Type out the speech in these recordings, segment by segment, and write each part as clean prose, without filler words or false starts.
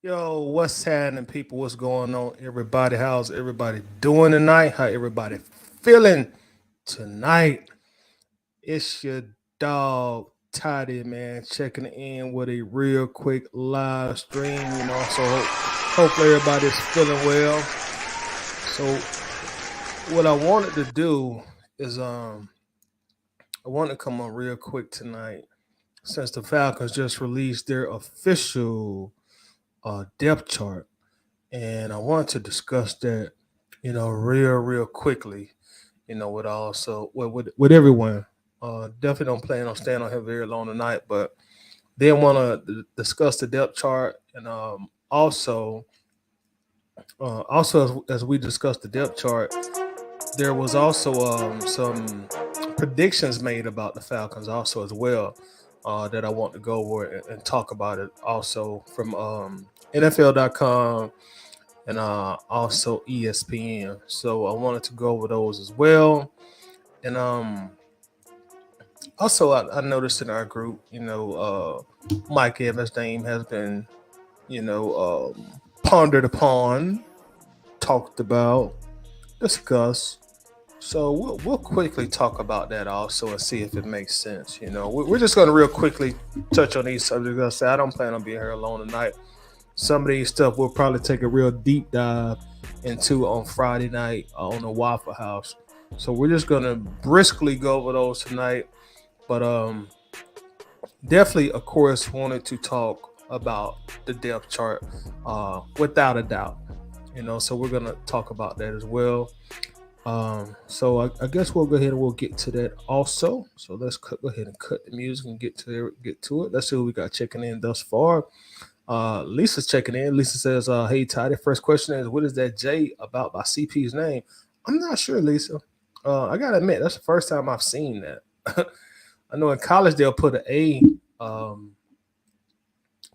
Yo, what's happening, people? What's going on, everybody? How's everybody doing tonight? How everybody feeling tonight? It's your dog, Toddy, man, checking in with a real quick live stream. Hopefully everybody's feeling well. So, what I wanted to do is, I want to come on real quick tonight since the Falcons just released their official depth chart, and I want to discuss that, real quickly, with also with everyone. Definitely don't plan on staying on here very long tonight, but then want to discuss the depth chart, and as we discussed the depth chart, there was also some predictions made about the Falcons also as well, that I want to go over and talk about it also from NFL.com and also ESPN. So I wanted to go over those as well. And also, I noticed in our group, Mike Evans' name has been, pondered upon, talked about, discussed. So we'll quickly talk about that also and see if it makes sense. We're just going to real quickly touch on these subjects. I say I don't plan on being here alone tonight. Some of these stuff we'll probably take a real deep dive into on Friday night on the Waffle House. So we're just gonna briskly go over those tonight. But definitely, of course, wanted to talk about the depth chart, without a doubt. So we're gonna talk about that as well. So I guess we'll go ahead and we'll get to that also. So let's go ahead and cut the music and get to it. Let's see what we got checking in thus far. Lisa's checking in. Lisa says, "Hey Ty, first question is, what is that J about by CP's name?" I'm not sure, Lisa. I gotta admit, that's the first time I've seen that. I know in college they'll put an A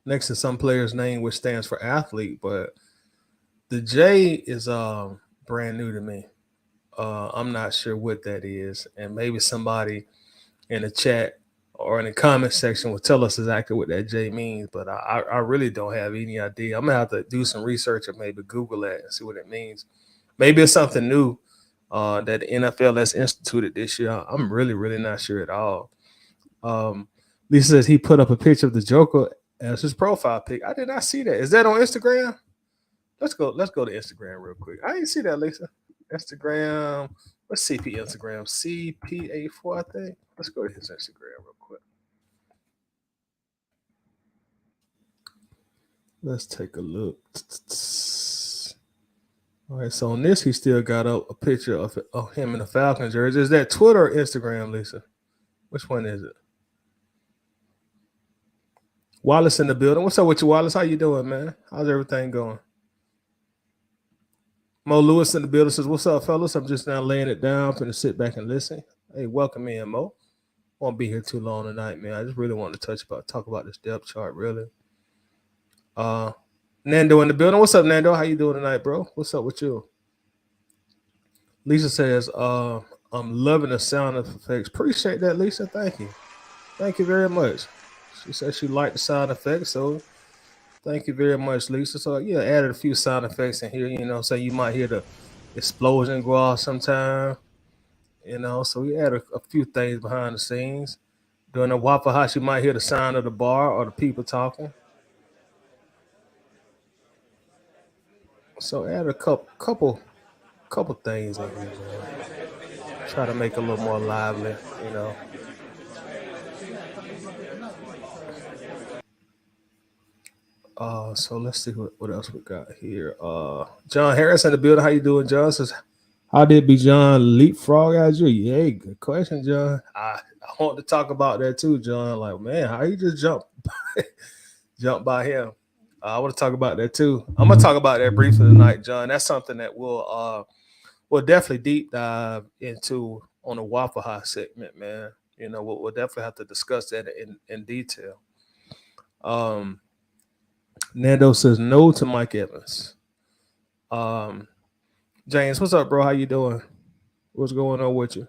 next to some player's name, which stands for athlete, but the J is brand new to me. I'm not sure what that is, and maybe somebody in the chat or in the comment section will tell us exactly what that J means, but I really don't have any idea. I'm gonna have to do some research or maybe Google that and see what it means. Maybe it's something new that the NFL has instituted this year. I'm really not sure at all. Um, Lisa says he put up a picture of the Joker as his profile pic. I did not see that. Is that on Instagram? Let's go to Instagram real quick. I didn't see that, Lisa. Instagram. What's CP Instagram? CPA4, I think. Let's go to his Instagram real quick. Let's take a look. All right, so on this, he still got a picture of him in the Falcons jersey. Is that Twitter or Instagram, Lisa? Which one is it? Wallace in the building. What's up with you, Wallace? How you doing, man? How's everything going? Mo Lewis in the building says, "What's up, fellas? I'm just now laying it down, finna sit back and listen." Hey, welcome in, Mo. Won't be here too long tonight, man. I just really want to talk about this depth chart, really. Uh, Nando in the building. What's up, Nando? How you doing tonight, bro? What's up with you? Lisa says, "I'm loving the sound of effects." Appreciate that, Lisa. Thank you. Thank you very much. She said she liked the sound effects, so thank you very much, Lisa. So yeah, added a few sound effects in here. So you might hear the explosion go off sometime. So we added a few things behind the scenes. During the Waffle House, you might hear the sound of the bar or the people talking. So add a couple things in here, man. Try to make it a little more lively, you know. So let's see what else we got here. John Harris in the building. How you doing, John? Says, how did Bijan leapfrog as you? Yeah, good question, John. I want to talk about that too, John. Like, man, how you just jump by him? I want to talk about that too. I'm gonna talk about that briefly tonight, John. That's something that we'll definitely deep dive into on the Waffle House segment, man. We'll definitely have to discuss that in detail. Um, Nando says no to Mike Evans. Um, James, what's up, bro? How you doing? What's going on with you?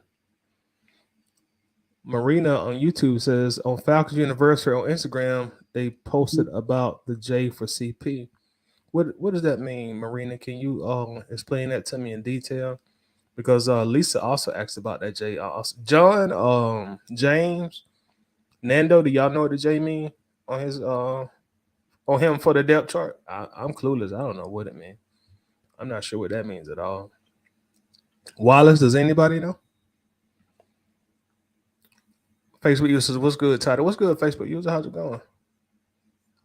Marina on YouTube says on Falcons University on Instagram they posted about the J for CP. What does that mean, Marina? Can you explain that to me in detail? Because Lisa also asked about that J. John, James, Nando. Do y'all know what the J mean on his on him for the depth chart? I'm clueless. I don't know what it means. I'm not sure what that means at all. Wallace, does anybody know? Facebook users, what's good, Tyler? What's good, Facebook user? How's it going?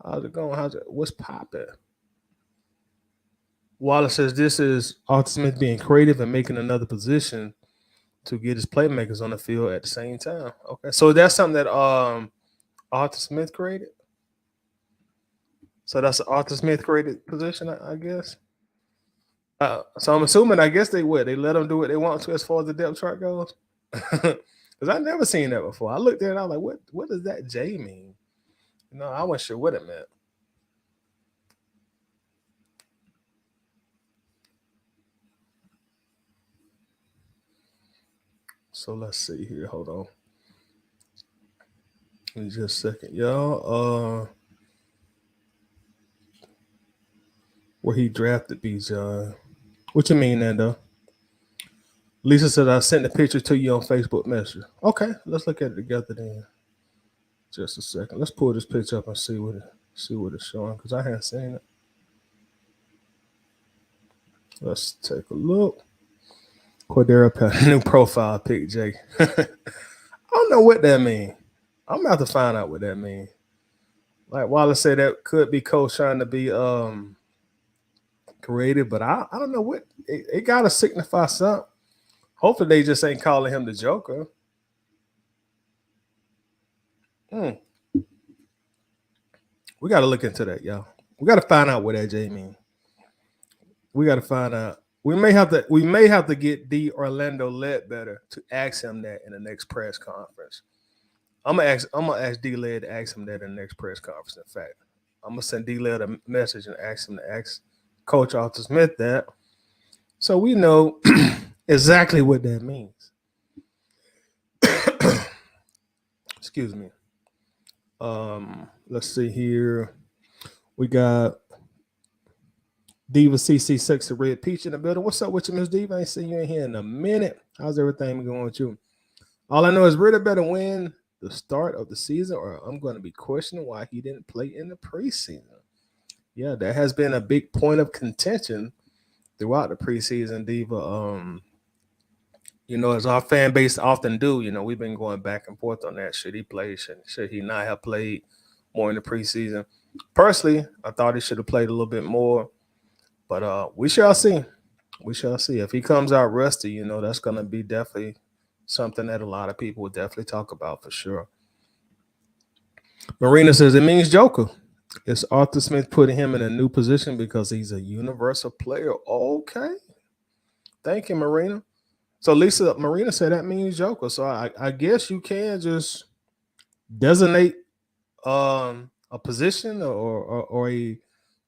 How's it going? What's popping? Wallace says this is Arthur Smith being creative and making another position to get his playmakers on the field at the same time. Okay, so that's something that Arthur Smith created. So that's an Arthur Smith created position, I guess. So I'm assuming, I guess they would. They let them do what they want to as far as the depth chart goes. Because I've never seen that before. I looked at it, I was like, what does that J mean? No, I wasn't sure what it meant. So let's see here. Hold on. Give me just a second, y'all. Where he drafted Bijan. What you mean, Nando? Lisa said I sent the picture to you on Facebook Messenger. Okay, let's look at it together then. Just a second. Let's pull this picture up and see what it's showing, because I haven't seen it. Let's take a look. Cordero Pell, new profile pic, Jake. I don't know what that means. I'm about to find out what that means. Like Wallace said, that could be Coach trying to be creative, but I don't know what it gotta signify something. Hopefully they just ain't calling him the Joker. We gotta look into that, y'all. We gotta find out what that J means. We gotta find out. We may have to get D Orlando Ledbetter to ask him that in the next press conference. I'm gonna ask D Led to ask him that in the next press conference. In fact, I'm gonna send D Led a message and ask him to ask Coach Arthur Smith that, so we know exactly what that means. Excuse me. Let's see here. We got Diva CC Sexy Red Peach in the building. What's up with you, Miss Diva? I ain't seen you in here in a minute. How's everything going with you? All I know is Ritter better win the start of the season, or I'm going to be questioning why he didn't play in the preseason. Yeah, that has been a big point of contention throughout the preseason, Diva. As our fan base often do, we've been going back and forth on that. Should he play? Should he not have played more in the preseason? Personally, I thought he should have played a little bit more, but we shall see. We shall see. If he comes out rusty, that's going to be definitely something that a lot of people will definitely talk about for sure. Marina says it means Joker. Is Arthur Smith putting him in a new position because he's a universal player? Okay. Thank you, Marina. So Marina said that means Joker. So I guess you can just designate a position or a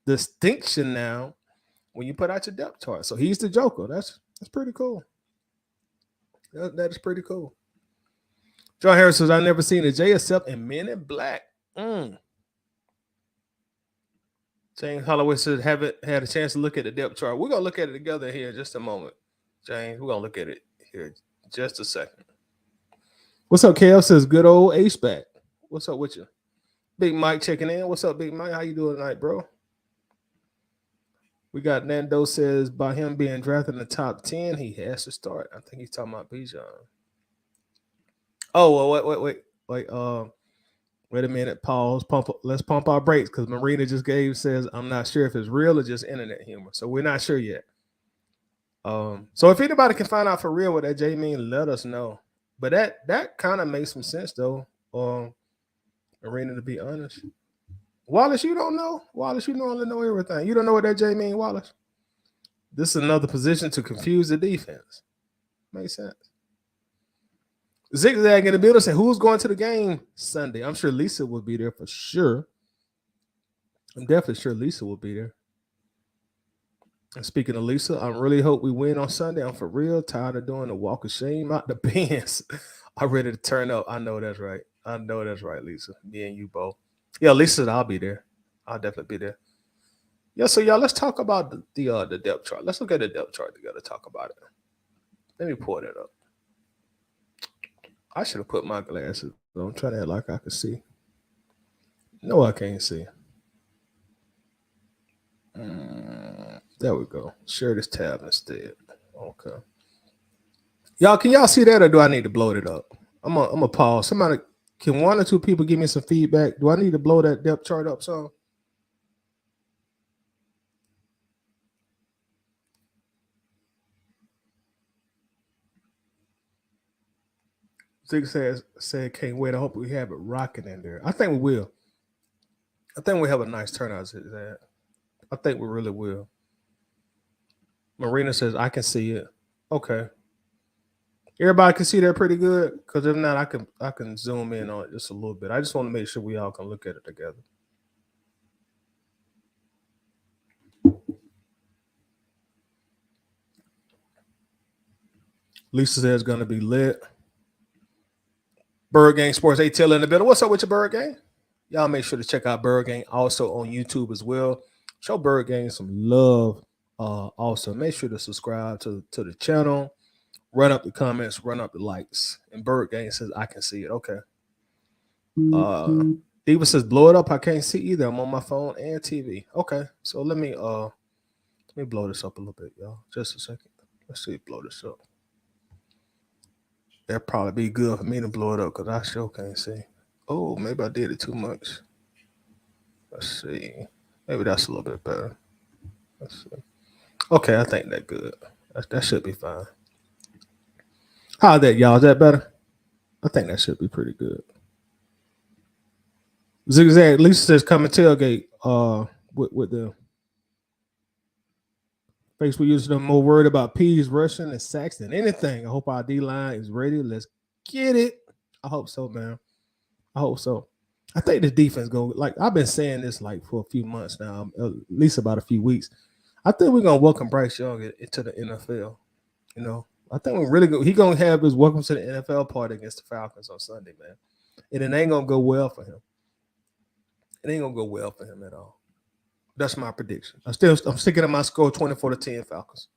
distinction now when you put out your depth chart. So he's the Joker. That's pretty cool. That is pretty cool. John Harris says, I've never seen a J except in Men in Black. James Holloway says, haven't had a chance to look at the depth chart. We're going to look at it together here in just a moment. James, we're going to look at it here just a second. What's up, KL says, good old H-back. What's up with you? Big Mike checking in. What's up, Big Mike? How you doing tonight, bro? We got Nando says, by him being drafted in the top 10, he has to start. I think he's talking about Bijan. Oh, well, wait a minute. Pause. Let's pump our brakes, because Marina just says, I'm not sure if it's real or just internet humor. So we're not sure yet. So if anybody can find out for real what that J means, let us know. But that kind of makes some sense, though. Marina, to be honest. Wallace, you don't know? Wallace, you normally know everything. You don't know what that J means, Wallace? This is another position to confuse the defense. Makes sense. Zigzag in the building said, who's going to the game Sunday? I'm sure Lisa will be there for sure. I'm definitely sure Lisa will be there. And speaking of Lisa, I really hope we win on Sunday. I'm for real tired of doing the walk of shame out the pants. I'm ready to turn up. I know that's right. Lisa. Me and you both. Yeah, Lisa said I'll be there. I'll definitely be there. Yeah, so y'all, let's talk about the depth chart. Let's look at the depth chart together. Talk about it. Let me pull that up. I should have put my glasses on. I'm trying to act like I can see. No, I can't see. There we go. Share this tab instead. Okay. Y'all, can y'all see that, or do I need to blow it up? I'm gonna pause. Somebody, can one or two people give me some feedback? Do I need to blow that depth chart up some? Zig said can't wait. I hope we have it rocking in there. I think we will. I think we have a nice turnout. Zig. I think we really will. Marina says I can see it. Okay. Everybody can see that pretty good. Because if not, I can zoom in on it just a little bit. I just want to make sure we all can look at it together. Lisa says it's gonna be lit. Bird Gang Sports ATL in the middle. What's up with your Bird Gang? Y'all make sure to check out Bird Gang also on YouTube as well. Show Bird Gang some love. Also, make sure to subscribe to the channel. Run up the comments, run up the likes. And Bird Gang says I can see it. Okay. Diva says blow it up. I can't see either. I'm on my phone and TV. Okay. So let me blow this up a little bit, y'all. Just a second. Let's see, blow this up. That'd probably be good for me to blow it up because I sure can't see. Oh, maybe I did it too much. Let's see. Maybe that's a little bit better. Let's see. Okay, I think that's good. That should be fine. How's that, y'all? Is that better? I think that should be pretty good. Zigzag Lisa says come and tailgate with the Facebook users are more worried about P's rushing and sacks than anything. I hope our D line is ready. Let's get it. I hope so, man. I hope so. I think the defense go like I've been saying this like for a few months now, at least about a few weeks. I think we're gonna welcome Bryce Young into the NFL. You know, I think we're really good. He gonna have his welcome to the NFL party against the Falcons on Sunday, man. And it ain't gonna go well for him. It ain't gonna go well for him at all. That's my prediction. I'm sticking to my score 24-10 Falcons.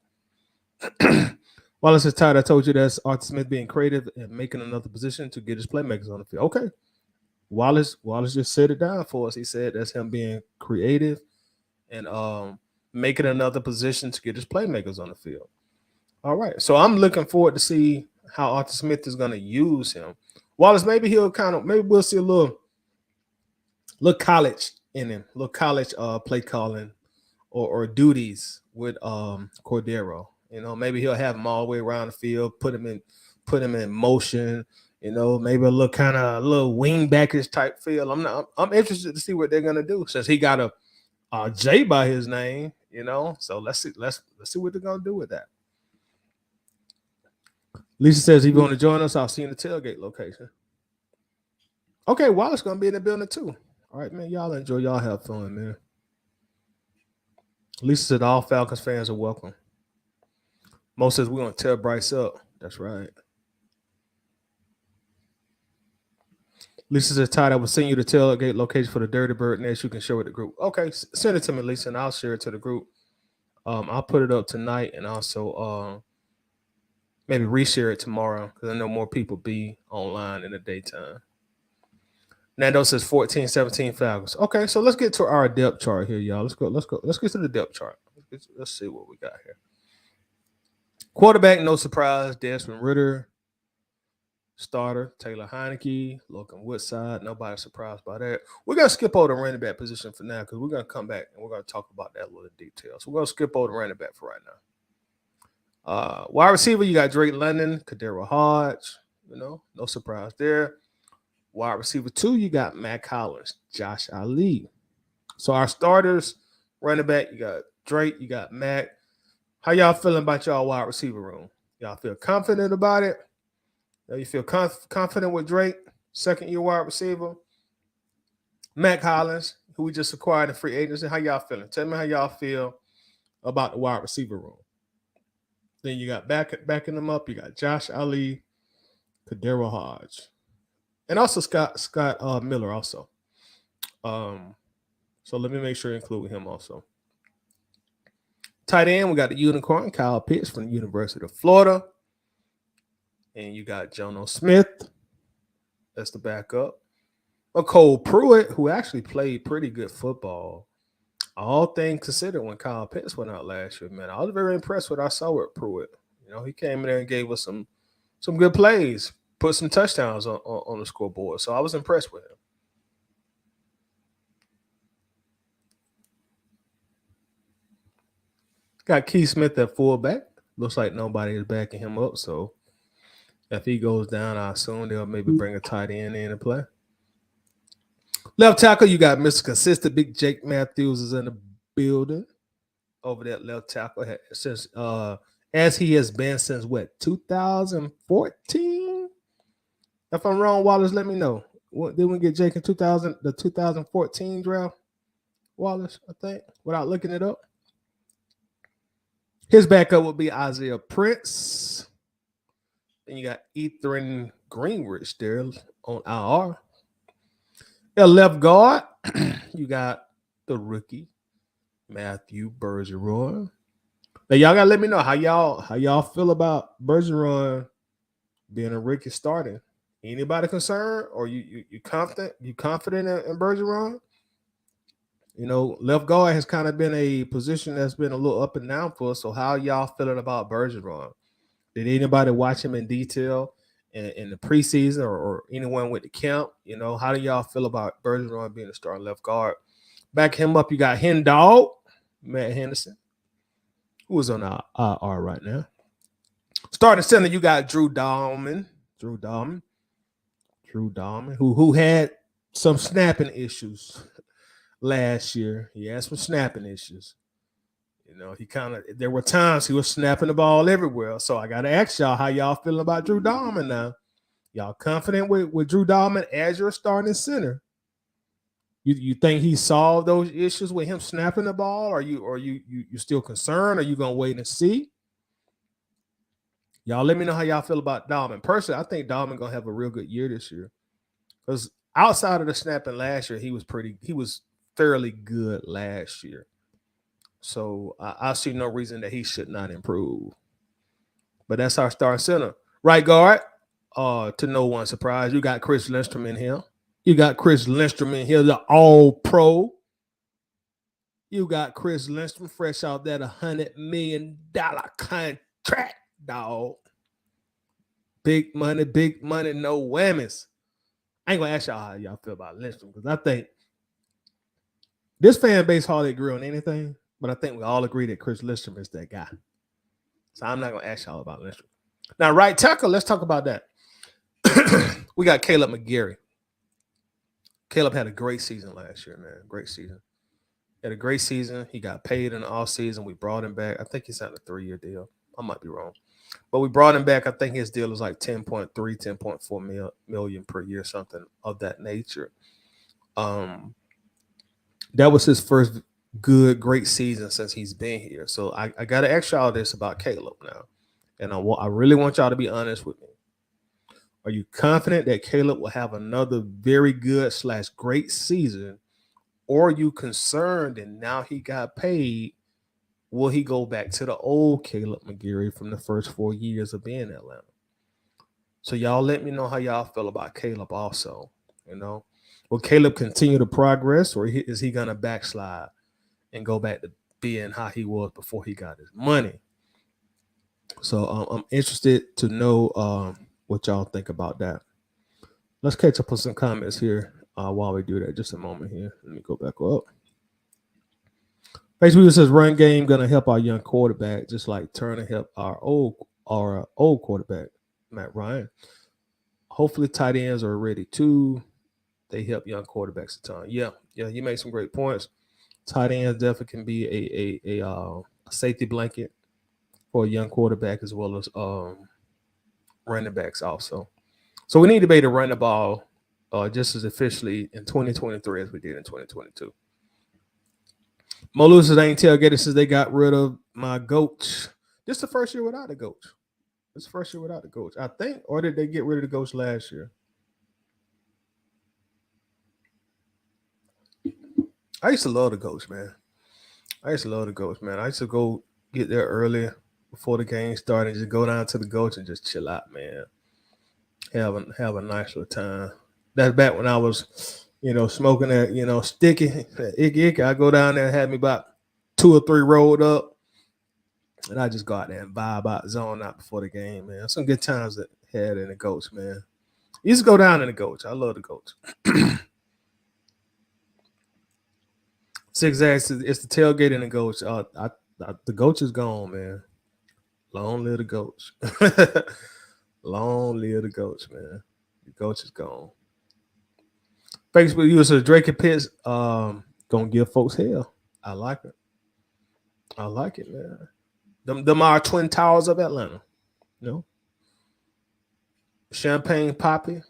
Wallace is tired. I told you that's Arthur Smith being creative and making another position to get his playmakers on the field. Okay. Wallace just said it down for us. He said that's him being creative and making another position to get his playmakers on the field. All right. So I'm looking forward to see how Arthur Smith is going to use him. Wallace, maybe we'll see a little college in him, little college play calling or duties with Cordero. You know, maybe he'll have him all the way around the field, put him in motion. You know, maybe a little wing backish type feel. I'm interested to see what they're gonna do since he got a J by his name. You know, so let's see what they're gonna do with that. Lisa says he's going to join us. I'll see you in the tailgate location. Okay, Wallace gonna be in the building too. All right, man. Y'all enjoy. Y'all have fun, man. Lisa said all Falcons fans are welcome. Mo says we're gonna tear Bryce up. That's right. Lisa says, Todd, I will send you the tailgate location for the Dirty Bird Nest. You can share with the group. Okay, send it to me, Lisa, and I'll share it to the group. I'll put it up tonight and also maybe reshare it tomorrow because I know more people be online in the daytime. Nando says 14-17 Falcons. Okay, so let's get to our depth chart here, y'all. Let's get to the depth chart. Let's see what we got here. Quarterback, no surprise, Desmond Ridder. Starter, Taylor Heineke, Logan Woodside. Nobody surprised by that. We're going to skip over the running back position for now because we're going to come back and we're going to talk about that a little detail. So we're going to skip over the running back for right now. Wide receiver, you got Drake London, Kadero Hodge. You know, no surprise there. Wide receiver 2, you got Matt Collins, Josh Ali. So our starters, running back, you got Drake, you got Matt. How y'all feeling about y'all wide receiver room? Y'all feel confident about it? You feel confident with Drake, second-year wide receiver? Matt Collins, who we just acquired in free agency. How y'all feeling? Tell me how y'all feel about the wide receiver room. Then you got backing them up. You got Josh Ali, Kadero Hodge, and also Scott Miller also. So let me make sure to include him also. Tight end, we got the unicorn, Kyle Pitts from the University of Florida. And you got Jono Smith. That's the backup. Cole Pruitt, who actually played pretty good football. All things considered, when Kyle Pitts went out last year, man, I was very impressed with what I saw with Pruitt. He came in there and gave us some good plays, put some touchdowns on the scoreboard. So I was impressed with him. Got Keith Smith at fullback. Looks like nobody is backing him up. So if he goes down, I assume they'll maybe bring a tight end in to play. Left tackle, you got Mr. Consistent. Big Jake Matthews is in the building over that left tackle since as he has been since what, 2014? If I'm wrong, Wallace, let me know. Didn't we get Jake in the 2014 draft? Wallace, I think, without looking it up. His backup would be Isaiah Prince. Then you got Ethan Greenrich there on IR. At left guard, you got the rookie Matthew Bergeron. Now y'all gotta let me know how y'all feel about Bergeron being a rookie starting. Anybody concerned, or you confident? You confident in Bergeron? Left guard has kind of been a position that's been a little up and down for us. So how y'all feeling about Bergeron? Did anybody watch him in detail in the preseason or anyone with the camp? How do y'all feel about Bergeron being a starting left guard? Back him up, you got Hendog, Matt Henderson, who is on our IR right now. Starting center, you got Drew Dahlman, who had some snapping issues last year. He had some snapping issues. There were times he was snapping the ball everywhere. So I got to ask y'all how y'all feeling about Drew Dahlman now. Y'all confident with Drew Dahlman as your starting center? You think he solved those issues with him snapping the ball? Are you still concerned? Are you gonna wait and see? Y'all let me know how y'all feel about Dahlman. Personally, I think Dahlman gonna have a real good year this year. Because outside of the snapping last year, he was fairly good last year. So I see no reason that he should not improve. But that's our starting center. Right guard, to no one's surprise, you got Chris Lindstrom in here. The All-Pro. You got Chris Lindstrom fresh out that $100 million contract, dog. Big money, no whammies. I ain't gonna ask y'all how y'all feel about Lindstrom because I think this fan base hardly agree on anything, but I think we all agree that Chris Lindstrom is that guy. So I'm not gonna ask y'all about Lindstrom. Now, right tackle, let's talk about that. We got Caleb McGarry. Caleb had a great season last year, man. Great season. Had a great season. He got paid in the offseason. We brought him back. I think he signed a 3-year deal. I might be wrong. But we brought him back. I think his deal was like 10.4 million per year, something of that nature. That was his first great season since he's been here. So I got to ask y'all this about Caleb now. And I really want y'all to be honest with me. Are you confident that Caleb will have another very good / great season? Or are you concerned that now he got paid, will he go back to the old Caleb McGarry from the first 4 years of being in Atlanta? So y'all let me know how y'all feel about Caleb also. Will Caleb continue to progress, or is he going to backslide and go back to being how he was before he got his money? So I'm interested to know what y'all think about that. Let's catch up on some comments here while we do that. Just a moment here. Let me go back up. Basically, it says run game gonna help our young quarterback, just like Turner helped our old quarterback, Matt Ryan. Hopefully, tight ends are ready too. They help young quarterbacks a ton. Yeah, you made some great points. Tight ends definitely can be a safety blanket for a young quarterback as well as running backs also. So we need to be able to run the ball just as efficiently in 2023 as we did in 2022. Mo Lewis ain't tailgated since they got rid of my coach. This is the first year without the coach. I think. Or did they get rid of the coach last year? I used to love the coach, man. I used to go Get there early before the game started. Just go down to the coach and just chill out, man. Have a nice little time. That's back when I was, smoking that, sticky, that icky. I go down there and have me about 2 or 3 rolled up, and I just go out there and vibe out, zone out before the game, man. Some good times that had in the coach, man. Used to go down in the coach. I love the coach. Six X, it's the tailgate in the coach. The coach is gone, man. Long live the coach. Long live the coach, man. The coach is gone. Facebook user Drake and Pitts gonna give folks hell. I like it. I like it, man. Them are Twin Towers of Atlanta. You know, Champagne Poppy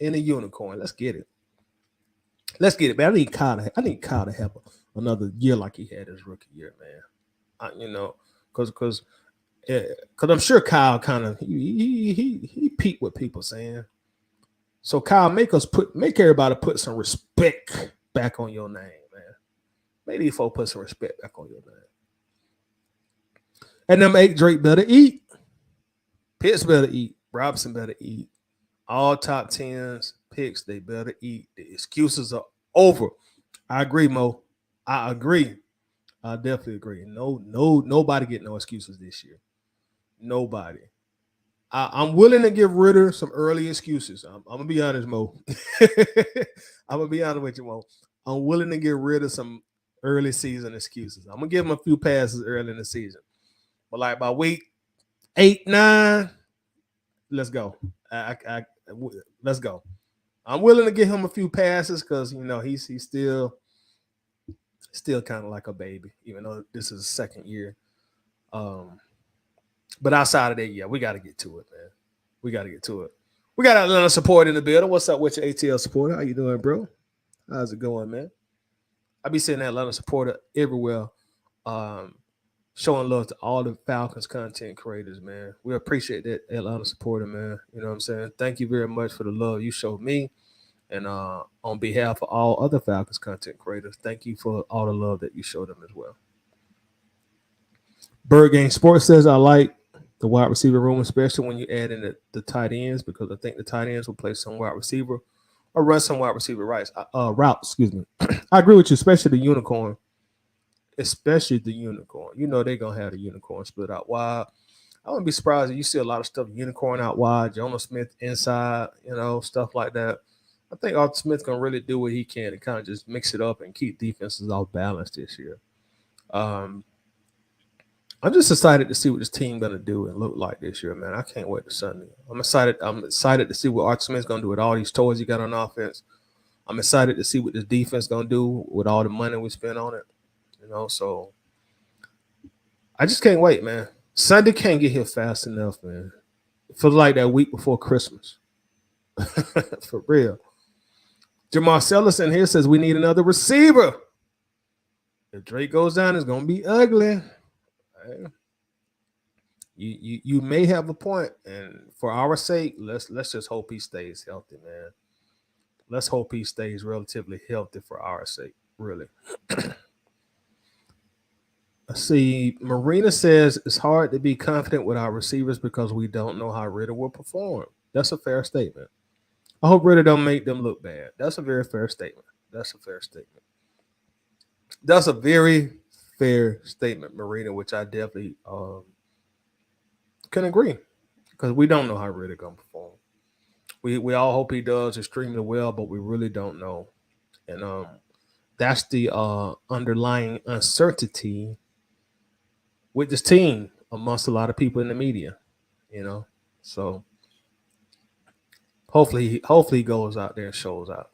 and a unicorn. Let's get it. Let's get it, man. I need Kyle to have another year like he had his rookie year, man. Because I'm sure Kyle kind of he peeped what people saying. So Kyle, make everybody put some respect back on your name, man. Make these folks put some respect back on your name. And them 8 Drake better eat. Pitts better eat. Robinson better eat. All top 10s picks, they better eat. The excuses are over. I agree, Mo. I agree. I definitely agree. Nobody get no excuses this year. Nobody. I'm willing to get rid of some early excuses. I'm gonna be honest, Mo. I'm gonna be honest with you, Mo. I'm willing to get rid of some early season excuses. I'm gonna give them a few passes early in the season, but like by week 8, 9, let's go. Let's go. I'm willing to give him a few passes because he's still kind of like a baby, even though this is his second year. But outside of that, yeah, we got to get to it, man. We got to get to it. We got Atlanta support in the building. What's up with your ATL supporter? How you doing, bro? How's it going, man? I be seeing that Atlanta supporter everywhere, showing love to all the Falcons content creators, man. We appreciate that Atlanta supporter, man. You know what I'm saying? Thank you very much for the love you showed me. And on behalf of all other Falcons content creators, thank you for all the love that you showed them as well. Bird Game Sports says, I like the wide receiver room, especially when you add in the tight ends, because I think the tight ends will play some wide receiver or run some wide receiver routes. Excuse me. I agree with you, especially the unicorn. Especially the unicorn. They're going to have the unicorn split out wide. I wouldn't be surprised if you see a lot of stuff unicorn out wide, Jonas Smith inside, stuff like that. I think Arthur Smith's going to really do what he can to kind of just mix it up and keep defenses off balance this year. I'm just excited to see what this team gonna do and look like this year, man. I can't wait to Sunday. I'm excited to see what Arthur Smith's gonna do with all these toys he got on offense. I'm excited to see what this defense gonna do with all the money we spent on it. So I just can't wait, man. Sunday can't get here fast enough, man. It feels like that week before Christmas. For real. Jamal Sellers in here says we need another receiver. If Drake goes down, it's gonna be ugly. You may have a point, and for our sake, let's just hope he stays healthy, man. Let's hope he stays relatively healthy for our sake, really. Let's see. Marina says it's hard to be confident with our receivers because we don't know how Ritter will perform. That's a fair statement. I hope Ritter don't make them look bad. That's a very fair statement. That's a very fair statement, Marina, which I definitely can agree because we don't know how Ritter gonna perform. We all hope he does extremely well, but we really don't know, and that's the underlying uncertainty with this team amongst a lot of people in the media. So hopefully he goes out there and shows out.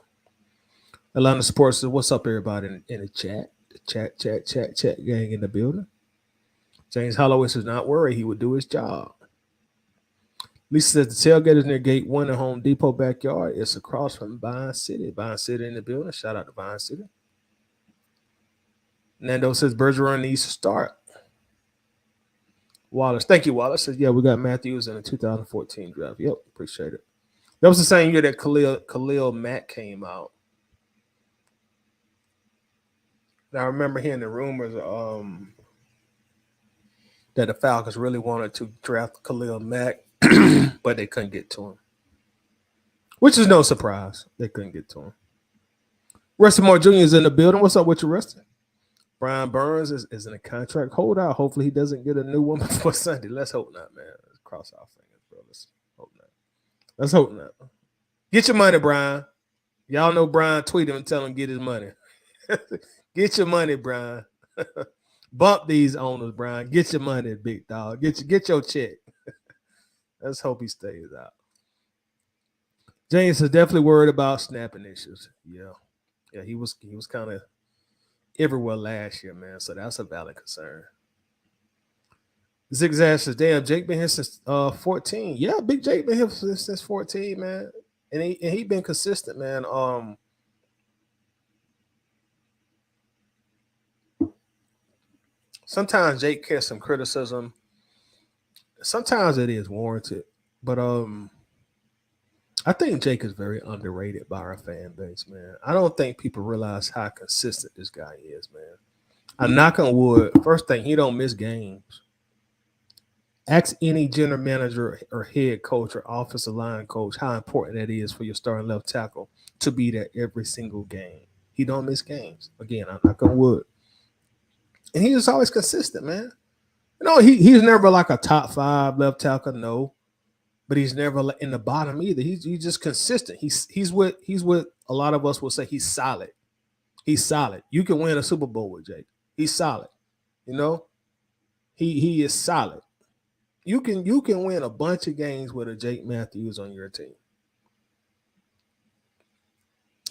Atlanta Sports says, "What's up, everybody in the chat? The chat gang in the building." James Holloway says, "Not worry, he would do his job." Lisa says the tailgate is near Gate 1 in Home Depot backyard. It's across from Vine City. Vine City in the building. Shout out to Vine City. Nando says Bergeron needs to start. Wallace, thank you, Wallace. Says, yeah, we got Matthews in the 2014 draft. Yep, appreciate it. That was the same year that Khalil Mack came out. Now I remember hearing the rumors. that the Falcons really wanted to draft Khalil Mack, but they couldn't get to him, which is no surprise. They couldn't get to him. Rusty Moore Jr. is in the building. What's up with you, Rusty? Brian Burns is in a contract holdout. Hopefully he doesn't get a new one before Sunday. Let's hope not, man. Let's cross our fingers, bro. Let's hope not. Let's hope not. Get your money, Brian. Y'all know Brian. Tweet him and tell him get his money. Get your money, Brian. Bump these owners, Brian. Get your money, big dog. Get your check. Let's hope he stays out. James is definitely worried about snapping issues. Yeah, he was kind of everywhere last year, man. So that's a valid concern. Zigzag says, "Damn, Jake been here since 14. Yeah, Big Jake been here since 14, man. And he been consistent, man. Sometimes Jake gets some criticism. Sometimes it is warranted, but I think Jake is very underrated by our fan base, man. I don't think people realize how consistent this guy is, man. I knock on wood. First thing, he don't miss games. Ask any general manager or head coach or offensive line coach how important that is for your starting left tackle to be there every single game. He don't miss games. Again, I knock on wood. And he is always consistent, man. He's never like a top 5 left tackle, no. But he's never in the bottom either. He's just consistent. He's what a lot of us will say he's solid. He's solid. You can win a Super Bowl with Jake. He's solid. He is solid. You can win a bunch of games with a Jake Matthews on your team.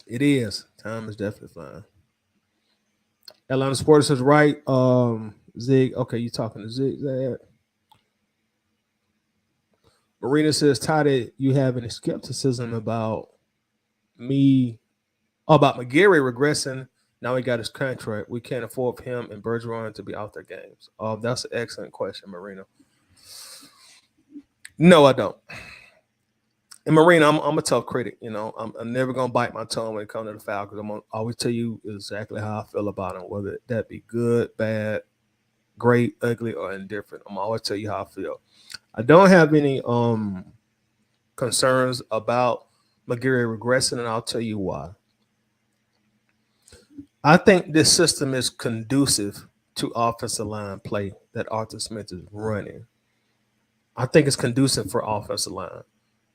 It is. Time is definitely flying. Atlanta Sports is right. Zig. Okay, you talking to Zig? Marina says, Toddy, you have any skepticism about McGarry regressing. Now he got his contract. We can't afford him and Bergeron to be out their games. That's an excellent question, Marina. No, I don't. And Marina, I'm a tough critic. I'm never gonna bite my tongue when it comes to the Falcons. I'm gonna always tell you exactly how I feel about them, whether that be good, bad, great, ugly, or indifferent. I'm always tell you how I feel. I don't have any concerns about McGarry regressing, and I'll tell you why. I think this system is conducive to offensive line play that Arthur Smith is running. I think it's conducive for offensive line.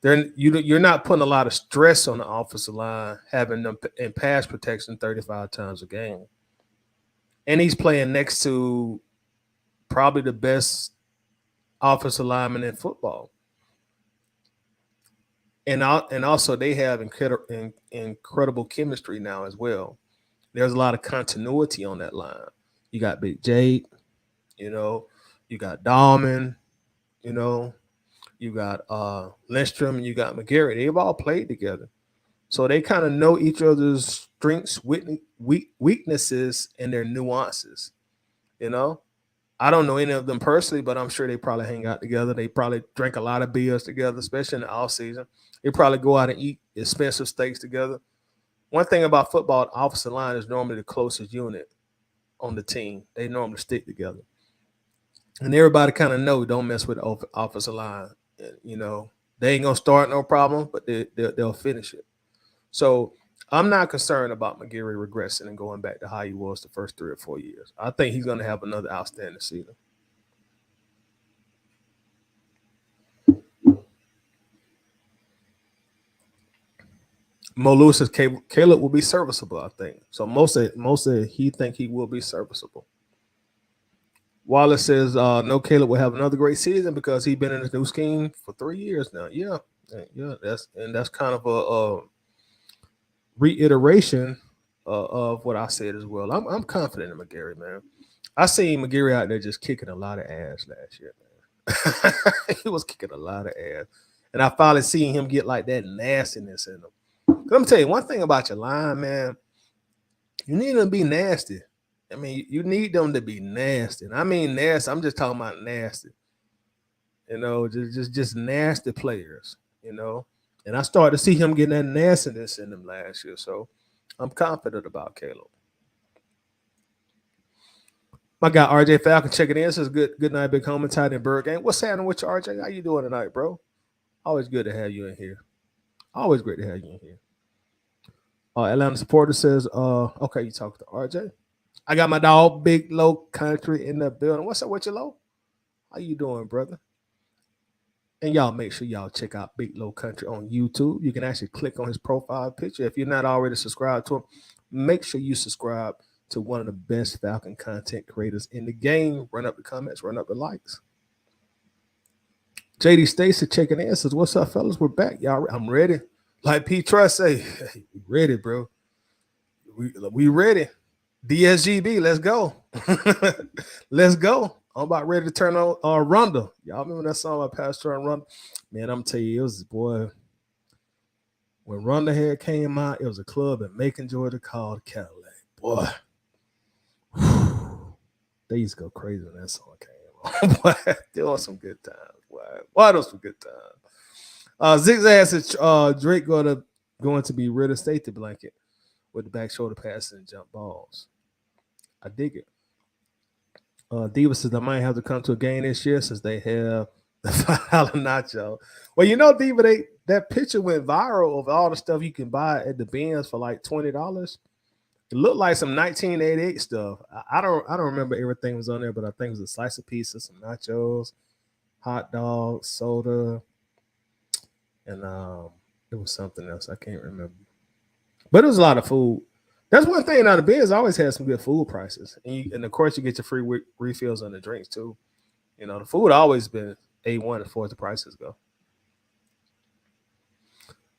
You're not putting a lot of stress on the offensive line, having them in pass protection 35 times a game. And he's playing next to probably the best offensive lineman in football. And also they have incredible chemistry now as well. There's a lot of continuity on that line. You got Big Jake, you got Dahlman, you got Lindstrom, and you got McGarry. They've all played together. So they kind of know each other's strengths, weaknesses, and their nuances. I don't know any of them personally, but I'm sure they probably hang out together. They probably drink a lot of beers together, especially in the off season. They probably go out and eat expensive steaks together. One thing about football, the offensive line is normally the closest unit on the team. They normally stick together. And everybody kind of know don't mess with the offensive line. They ain't going to start no problem, but they'll finish it. So I'm not concerned about McGarry regressing and going back to how he was the first 3 or 4 years. I think he's going to have another outstanding season. Mo Lewis says Caleb will be serviceable, I think. So most of he think he will be serviceable. Wallace says no, Caleb will have another great season because he's been in this new scheme for 3 years now. Yeah. That's kind of a reiteration of what I said as well. I'm confident in McGarry, man. I seen McGarry out there just kicking a lot of ass last year, man. He was kicking a lot of ass. And I finally seen him get like that nastiness in him. Let me tell you one thing about your line, man. You need them to be nasty. I mean, you need them to be nasty. And I mean nasty. I'm just talking about nasty. Just nasty players, And I started to see him getting that nastiness in him last year. So I'm confident about Caleb. My guy RJ Falcon checking in. Says good night, big home and tight end bird game. What's happening with you, RJ? How you doing tonight, bro? Always good to have you in here. Always great to have you in here. Atlanta supporter says, okay, you talk to RJ. I got my dog, Big Low Country, in the building. What's up with you, Low? How you doing, brother? And y'all make sure y'all check out Big Low Country on YouTube. You can actually click on his profile picture. If you're not already subscribed to him, make sure you subscribe to one of the best Falcon content creators in the game. Run up the comments, run up the likes. JD Stacy checking in says, what's up, fellas? We're back. Y'all, I'm ready. Like P. Trust say, hey, we ready, bro. We ready. DSGB, let's go. Let's go. I'm about ready to turn on Ronda. Y'all remember that song by Pastor and Ronda? Man, I'm telling you, it was, boy, when Ronda Hair came out, it was a club in Macon, Georgia called Cadillac. Boy, they used to go crazy when that song came on. Boy, there was some good times. Boy, those some good times. Zigzag says Drake going to be rid of safety blanket with the back shoulder passes and jump balls. I dig it. Diva says I might have to come to a game this year since they have the $5 nacho. Well, you know, Diva, that picture went viral of all the stuff you can buy at the bins for like $20. It looked like some 1988 stuff. I don't remember everything was on there, but I think it was a slice of pizza, some nachos, hot dogs, soda, and it was something else. I can't remember. But it was a lot of food. That's one thing out of Ben's always had some good food prices. And of course, you get your free refills on the drinks, too. You know, the food always been A1 as far as the prices go.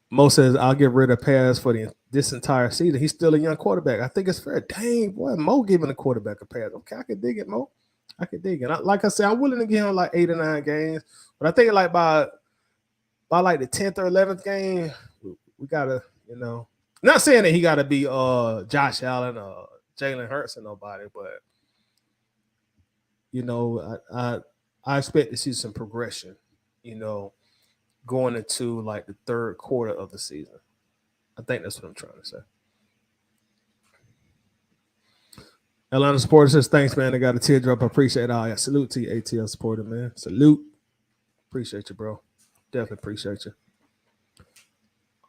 Mo says, I'll get rid of pass for this entire season. He's still a young quarterback. I think it's fair. Dang, boy, Mo giving a quarterback a pass. Okay, I can dig it, Mo. I can dig it. Like I said, I'm willing to give him like 8 or 9 games. But I think like by like the 10th or 11th game, we got to, you know, not saying that he got to be Josh Allen or Jalen Hurts or nobody, but you know, I expect to see some progression, you know, going into like the third quarter of the season. I think that's what I'm trying to say. Atlanta supporter says, thanks, man. I got a teardrop. I appreciate it. I salute to you, ATL supporter, man. Salute. Appreciate you, bro. Definitely appreciate you.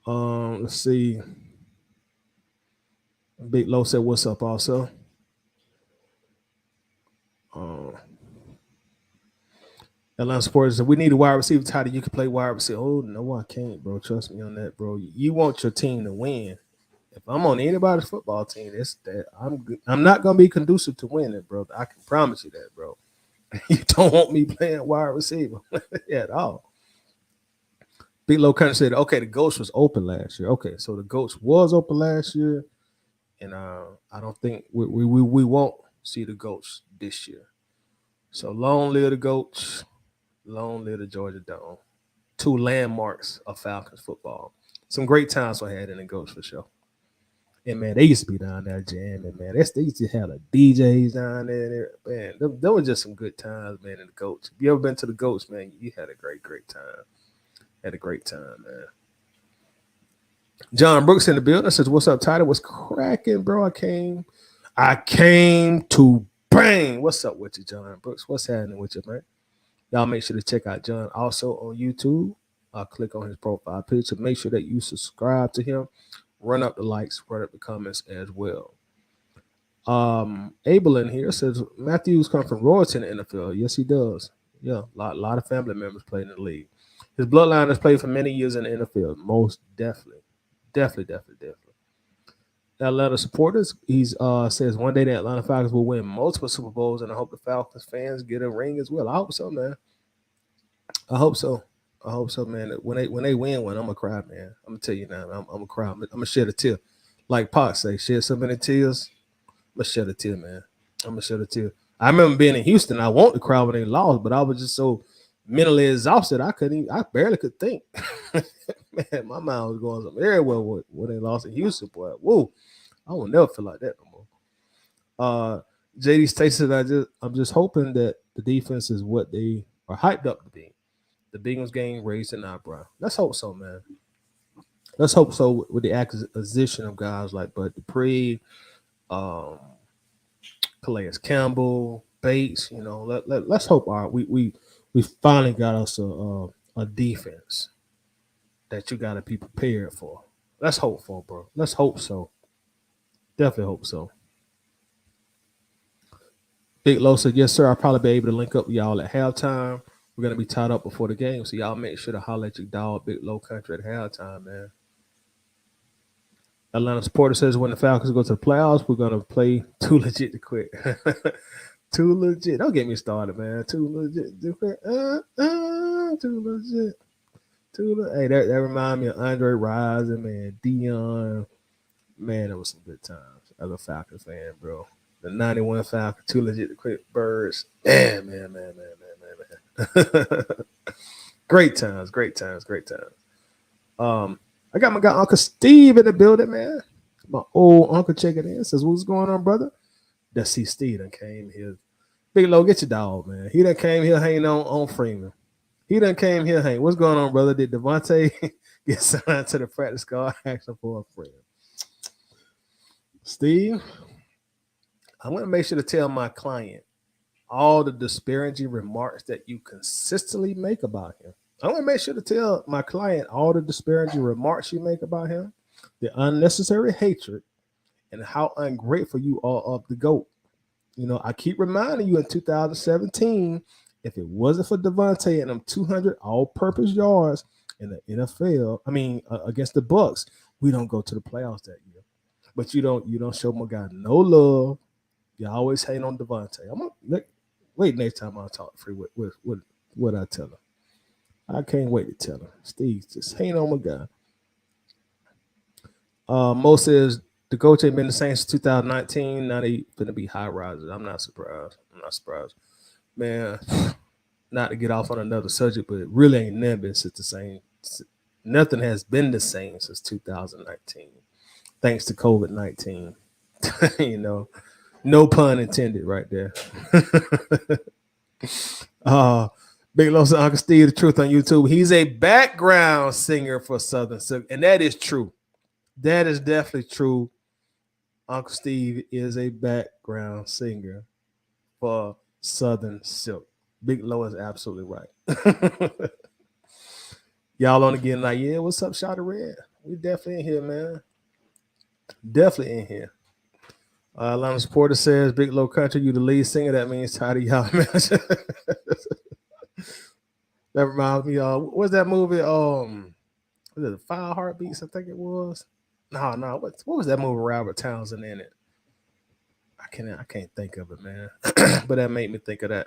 Let's see. Big Low said, what's up also? Atlanta supporters said, we need a wide receiver. Tyler, you can play wide receiver. Oh, no, I can't, bro. Trust me on that, bro. You want your team to win. If I'm on anybody's football team, it's that I'm not gonna be conducive to winning, bro. I can promise you that, bro. You don't want me playing wide receiver at all. Big Low Country said, okay, the Ghost was open last year. Okay, so the Ghost was open last year, and I don't think we won't see the Ghost this year. So long live the Ghosts, long live the Georgia Dome. 2 landmarks of Falcons football. Some great times I had in the Ghost for sure. And man, they used to be down there jamming, man. They used to have the DJs down there. Man, there were just some good times, man, in the Goats. If you ever been to the Goats, man, you had a great time. Had a great time, man. John Brooks in the building says, what's up, Tyler? What's cracking, bro? I came to bang. What's up with you, John Brooks? What's happening with you, man? Y'all make sure to check out John also on YouTube. Click on his profile picture. Make sure that you subscribe to him. Run up the likes, run up the comments as well. Abel in here says Matthews comes from royalty in the NFL. Yes, he does. Yeah, a lot of family members played in the league. His bloodline has played for many years in the NFL. Most definitely. Atlanta supporters, he says one day the Atlanta Falcons will win multiple Super Bowls, and I hope the Falcons fans get a ring as well. I hope so, man. I hope so, man. When they win one, I'm gonna cry, man. I'm gonna tell you now, I'm gonna cry. I'm gonna shed a tear. Like Pac say, shed so many tears. I'm gonna shed a tear, man. I'm gonna shed a tear. I remember being in Houston. I wanted to cry when they lost, but I was just so mentally exhausted. I barely could think. Man, my mind was going somewhere everywhere when they lost in Houston, boy. Whoa, I will never feel like that no more. JD Stacy said, I'm just hoping that the defense is what they are hyped up to be. The Bengals game raised an eyebrow. Let's hope so, man. Let's hope so with the acquisition of guys like Bud Dupree, Calais Campbell, Bates. Let's hope we finally got us a defense that you got to be prepared for. Let's hope for, bro. Let's hope so. Definitely hope so. Big Low said, yes, sir. I'll probably be able to link up with y'all at halftime. We're going to be tied up before the game, so y'all make sure to holler at your dog, Big Low Country, at halftime, man. Atlanta Supporter says, when the Falcons go to the playoffs, we're going to play too legit to quit. Too legit. Don't get me started, man. Too legit to quit. Too legit. Hey, that remind me of Andre Rison, man. Dion. Man, it was some good times as a Falcons fan, bro. The 91 Falcons, too legit to quit birds. Man. Great times. I got my guy Uncle Steve in the building, man. My old uncle checking in. Says, what's going on, brother? That see Steve done came here. Big Low, get your dog, man. He done came here hanging on Freeman. He done came here hanging. What's going on, brother? Did Devontae get signed to the practice squad action for a friend? Steve, I'm going to make sure to tell my client all the disparaging remarks that you consistently make about him. I want to make sure to tell my client all the disparaging remarks you make about him, the unnecessary hatred, and how ungrateful you are of the GOAT. I keep reminding you in 2017, if it wasn't for Devontae and them 200 all-purpose yards in the NFL, against the Bucks, we don't go to the playoffs that year. But you don't show my guy no love. You always hate on Devontae. Wait next time I talk free. What I tell her? I can't wait to tell her. Steve, just hate on my guy. Mo says the coach ain't been the same since 2019. Now they gonna be high risers. I'm not surprised. Man. Not to get off on another subject, but it really ain't never been since the same. Nothing has been the same since 2019, thanks to COVID-19. No pun intended, right there. Big Low said, Uncle Steve, the truth on YouTube. He's a background singer for Southern Silk, and that is true. That is definitely true. Uncle Steve is a background singer for Southern Silk. Big Low is absolutely right. Y'all on again like, yeah, what's up, Shotty Red? We definitely in here, man. Definitely in here. Atlanta Supporter says, Big Low Country, you the lead singer. That means tired of y'all, man. That reminds me of, what's that movie? Was it Five Heartbeats? I think it was. No. What was that movie? Robert Townsend in it. I can't think of it, man. But that made me think of that.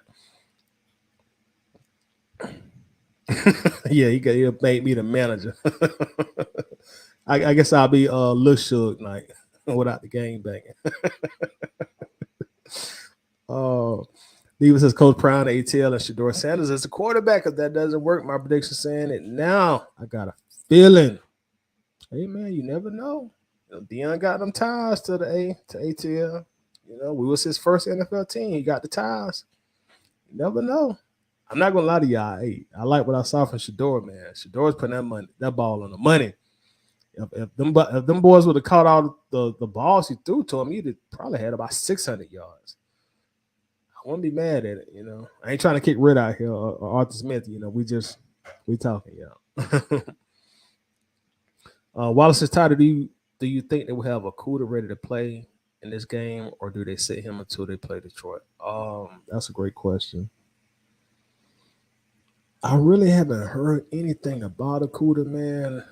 Yeah, he made me the manager. I guess I'll be Lil Suge Knight without the game banging. Davis says Coach Brown, ATL, and Shador Sanders as the quarterback. If that doesn't work, my prediction saying it now. I got a feeling. Hey man, you never know. Deion got them ties to ATL. We was his first NFL team. He got the ties. You never know. I'm not gonna lie to y'all. Hey, I like what I saw from Shador, man. Shador's putting that ball on the money. If them boys would have caught all the balls he threw to him, he'd probably had about 600 yards. I wouldn't be mad at it, I ain't trying to kick Red out here or Arthur Smith, we talking, y'all. Wallace is tired. Do you think they will have a Cuda ready to play in this game, or do they sit him until they play Detroit? That's a great question. I really haven't heard anything about Akuda, man.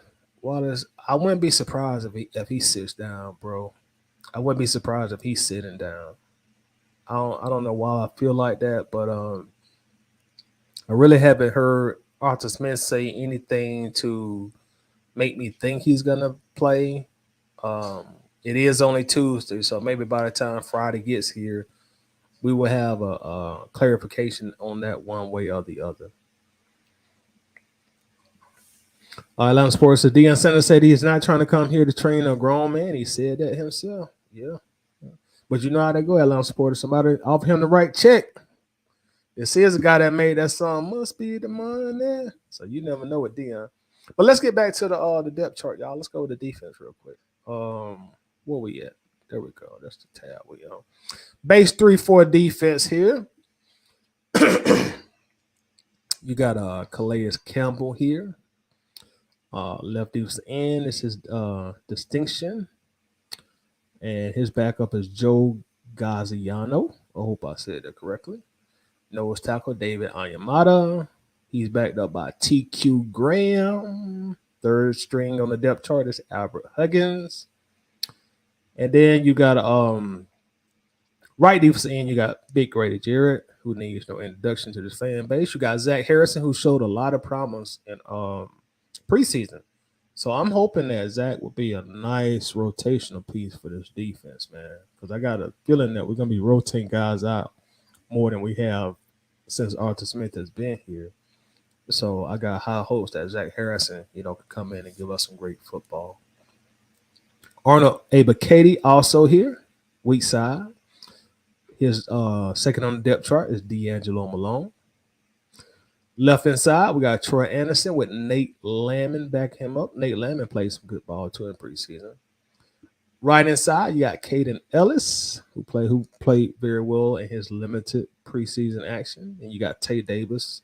Wallace, I wouldn't be surprised if he sits down, bro. I wouldn't be surprised if he's sitting down. I don't know why I feel like that, but I really haven't heard Arthur Smith say anything to make me think he's gonna play. It is only Tuesday, so maybe by the time Friday gets here, we will have a clarification on that one way or the other. Atlanta Sports said Deion Sanders said he's not trying to come here to train a grown man. He said that himself. Yeah. But you know how they go, Atlanta Sports. Somebody offer him the right check. This is a guy that made that song, Must Be the Money. So you never know with Deion. But let's get back to the depth chart, y'all. Let's go with the defense real quick. Where we at? There we go. That's the tab we on. Base 3-4 defense here. You got Calais Campbell here. Left defensive end is his distinction. And his backup is Joe Gaziano. I hope I said that correctly. Nose tackle David Onyemata. He's backed up by TQ Graham. Third string on the depth chart is Albert Huggins. And then you got right defensive end, you got Big Grady Jarrett, who needs no introduction to this fan base. You got Zach Harrison, who showed a lot of promise in preseason. So I'm hoping that Zach will be a nice rotational piece for this defense, man. Because I got a feeling that we're gonna be rotating guys out more than we have since Arthur Smith has been here. So I got high hopes that Zach Harrison, can come in and give us some great football. Arnold Abakady also here, weak side. His second on the depth chart is D'Angelo Malone. Left inside, we got Troy Anderson with Nate Lamon back him up. Nate Lamon played some good ball too in preseason. Right inside, you got Caden Ellis, who played very well in his limited preseason action. And you got Tate Davis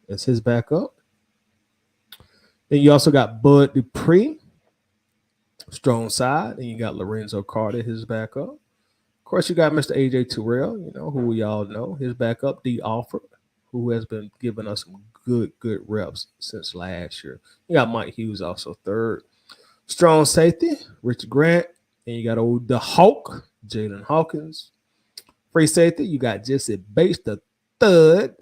as his backup. Then you also got Bud Dupree, strong side. And you got Lorenzo Carter, his backup. Of course, you got Mr. AJ Terrell, who we all know. His backup, D. Alford, who has been giving us some good reps since last year. You got Mike Hughes also third. Strong safety, Richard Grant. And you got the Hawk, Jalen Hawkins. Free safety, you got Jesse Bates, the third.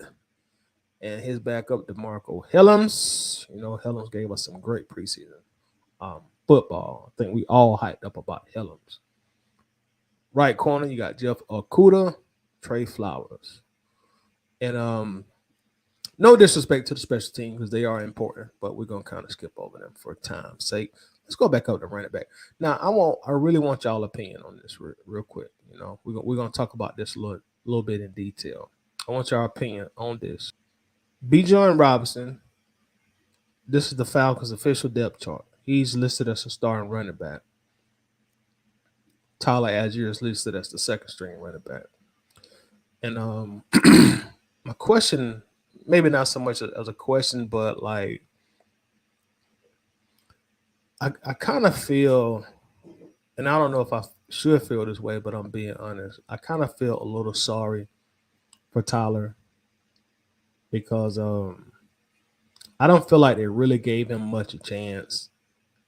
And his backup, DeMarco Helms. Helms gave us some great preseason football. I think we all hyped up about Helms. Right corner, you got Jeff Okuda, Trey Flowers. And no disrespect to the special team because they are important, but we're going to kind of skip over them for time's sake. Let's go back up to running back. Now, I really want y'all opinion on this real quick. We're going to talk about this a little bit in detail. I want your opinion on this. Bijan Robinson, this is the Falcons' official depth chart. He's listed as a starting running back. Tyler Allgeier is listed as the second string running back. And my question, maybe not so much as a question, but like I kind of feel, and I don't know if I should feel this way, but I'm being honest. I kind of feel a little sorry for Tyler because I don't feel like they really gave him much a chance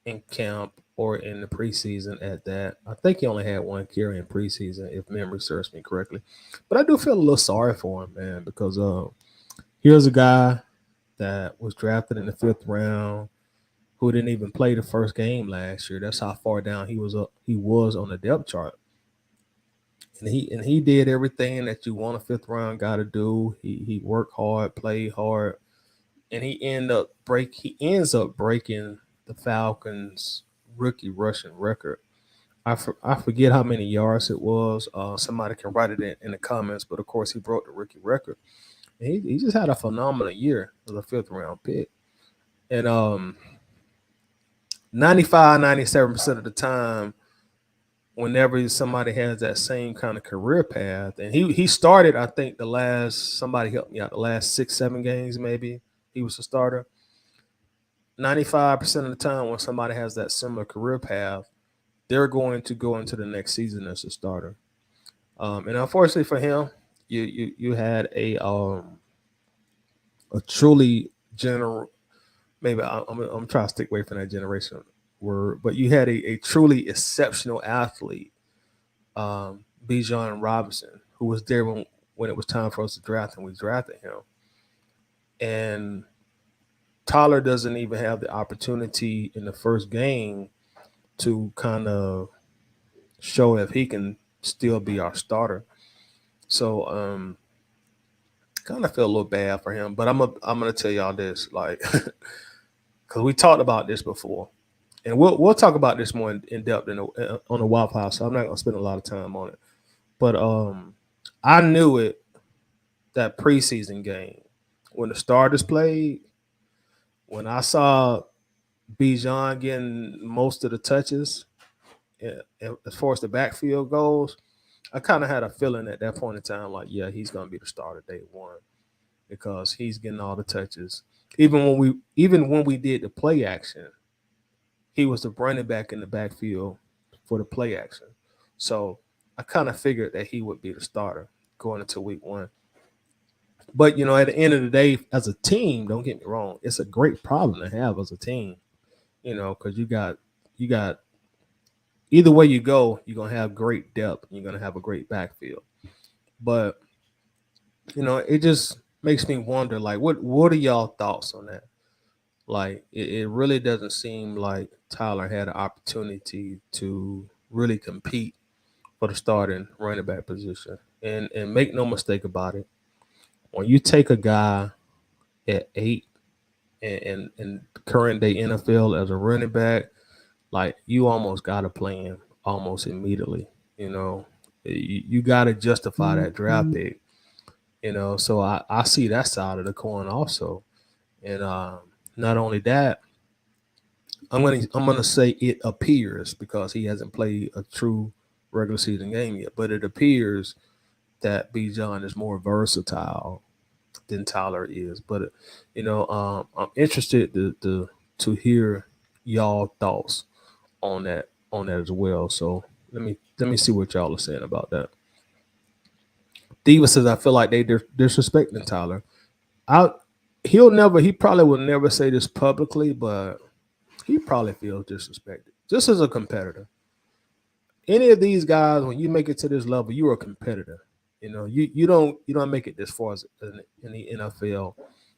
in camp or in the preseason at that. I think he only had one carry in preseason, if memory serves me correctly. But I do feel a little sorry for him, man, because here's a guy that was drafted in the 5th round who didn't even play the first game last year. That's how far down he was on the depth chart. And he did everything that you want a 5th round guy to do. He worked hard, played hard, and he ends up breaking the Falcons' rookie rushing record. I forget how many yards it was. Somebody can write it in the comments, but of course he broke the rookie record. And he just had a phenomenal year as a 5th round pick. And 95, 97% of the time, whenever somebody has that same kind of career path, and he started, I think somebody helped me out, the last 6, 7 games maybe, he was a starter. 95% of the time when somebody has that similar career path, they're going to go into the next season as a starter. And unfortunately for him, you had a truly general. Maybe I'm trying to stick away from that generation word, but you had a truly exceptional athlete, Bijan Robinson, who was there when it was time for us to draft him. We drafted him, and Tyler doesn't even have the opportunity in the first game to kind of show if he can still be our starter. So kind of feel a little bad for him, but I'm gonna tell y'all this, like, because we talked about this before, and we'll talk about this more in depth on the Waffle House. So I'm not gonna spend a lot of time on it, but I knew it that preseason game when the starters played, when I saw Bijan getting most of the touches, as far as the backfield goes, I kind of had a feeling at that point in time, like, yeah, he's going to be the starter day one because he's getting all the touches. Even when we did the play action, he was the running back in the backfield for the play action. So I kind of figured that he would be the starter going into week one. But at the end of the day, as a team, don't get me wrong, it's a great problem to have as a team. Because you got either way you go, you're gonna have great depth. You're gonna have a great backfield. But it just makes me wonder, like, what are y'all thoughts on that? Like, it really doesn't seem like Tyler had an opportunity to really compete for the starting running back position. And make no mistake about it, when you take a guy at 8 in current day NFL as a running back, like, you almost got to play him almost immediately. You got to justify that draft pick. So I see that side of the coin also. And not only that, I'm gonna say it appears, because he hasn't played a true regular season game yet, but it appears that Bijan is more versatile than Tyler is. But I'm interested to hear y'all thoughts on that as well. So let me see what y'all are saying about that. Diva says, I feel like they disrespecting Tyler. I he probably will never say this publicly, but he probably feels disrespected. Just as a competitor. Any of these guys, when you make it to this level, you're a competitor. You don't make it this far as in the NFL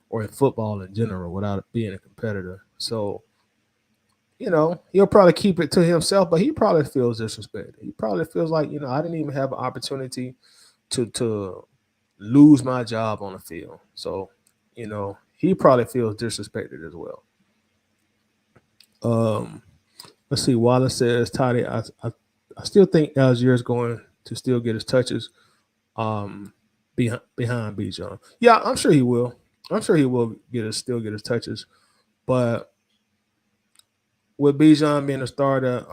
or in football in general without being a competitor. So he'll probably keep it to himself, but he probably feels disrespected. He probably feels like, I didn't even have an opportunity to lose my job on the field. So, he probably feels disrespected as well. Um, let's see. Wallace says, Toddy, I still think Algier is going to still get his touches behind Bijan. Yeah, I'm sure he will. I'm sure he will still get his touches. But with Bijan being a starter,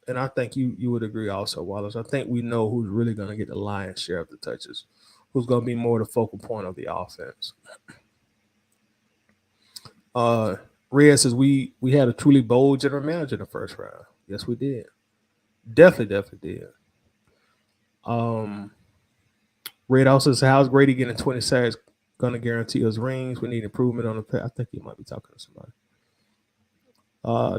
and I think you would agree also, Wallace. I think we know who's really going to get the lion's share of the touches, who's going to be more the focal point of the offense. Reyes says we had a truly bold general manager in the first round. Yes, we did. Definitely did. Um, Red also says, how's Grady getting 20 sacks going to guarantee us rings? We need improvement on the. I think he might be talking to somebody.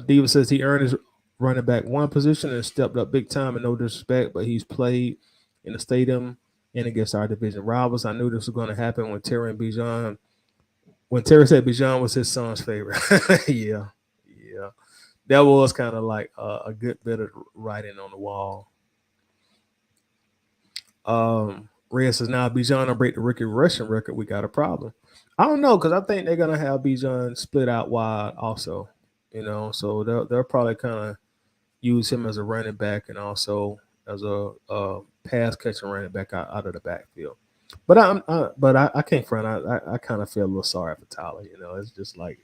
Diva says he earned his running back one position and stepped up big time, and no disrespect, but he's played in the stadium and against our division rivals. I knew this was going to happen when Terry and Bijan. When Terry said Bijan was his son's favorite. Yeah. That was kind of like a good bit of writing on the wall. Reyes says, now Bijan will break the rookie rushing record. We got a problem. I don't know, because I think they're gonna have Bijan split out wide also. So they'll probably kind of use him as a running back and also as a pass catching running back out of the backfield. But I can't front. I kind of feel a little sorry for Tyler. It's just like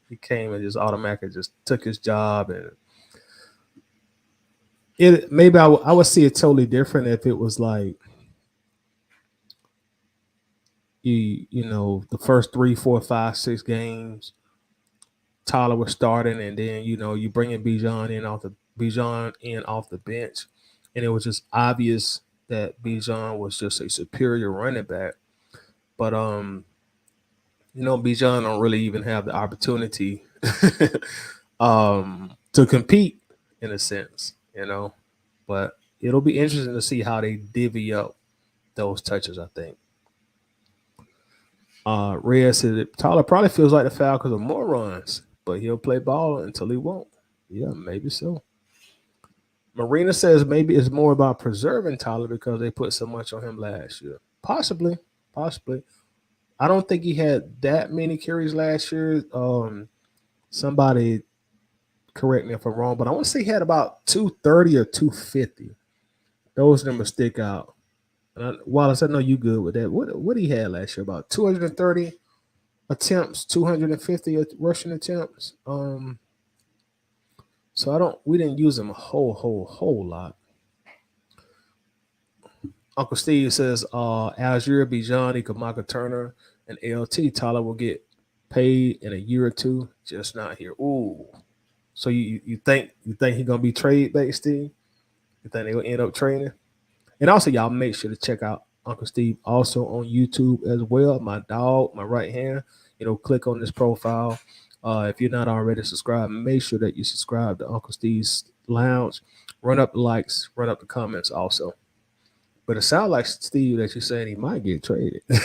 he came and just automatically just took his job, and it maybe I would see it totally different if it was like the first 3, 4, 5, 6 games Tyler was starting, and then you bring in Bijan in off the bench, and it was just obvious that Bijan was just a superior running back. But Bijan don't really even have the opportunity to compete in a sense. But it'll be interesting to see how they divvy up those touches, I think. Reyes said Tyler probably feels like the Falcons are morons, but he'll play ball until he won't. Yeah, maybe so. Marina says maybe it's more about preserving Tyler because they put so much on him last year. Possibly. I don't think he had that many carries last year. Somebody correct me if I'm wrong, but I want to say he had about 230 or 250. Those numbers stick out. Wallace, I know you good with that. What he had last year? About 230 attempts, 250 rushing attempts. So we didn't use him a whole lot. Uncle Steve says Algier, Bijan, Kamaka Turner, and LT Tyler will get paid in a year or two, just not here. Ooh. So you think he's gonna be trade bait, Steve? You think they will end up trading? And also, y'all make sure to check out Uncle Steve also on YouTube as well. My dog, my right hand. Click on this profile. If you're not already subscribed, make sure that you subscribe to Uncle Steve's Lounge. Run up the likes, run up the comments also. But it sounds like, Steve, that you're saying he might get traded. Is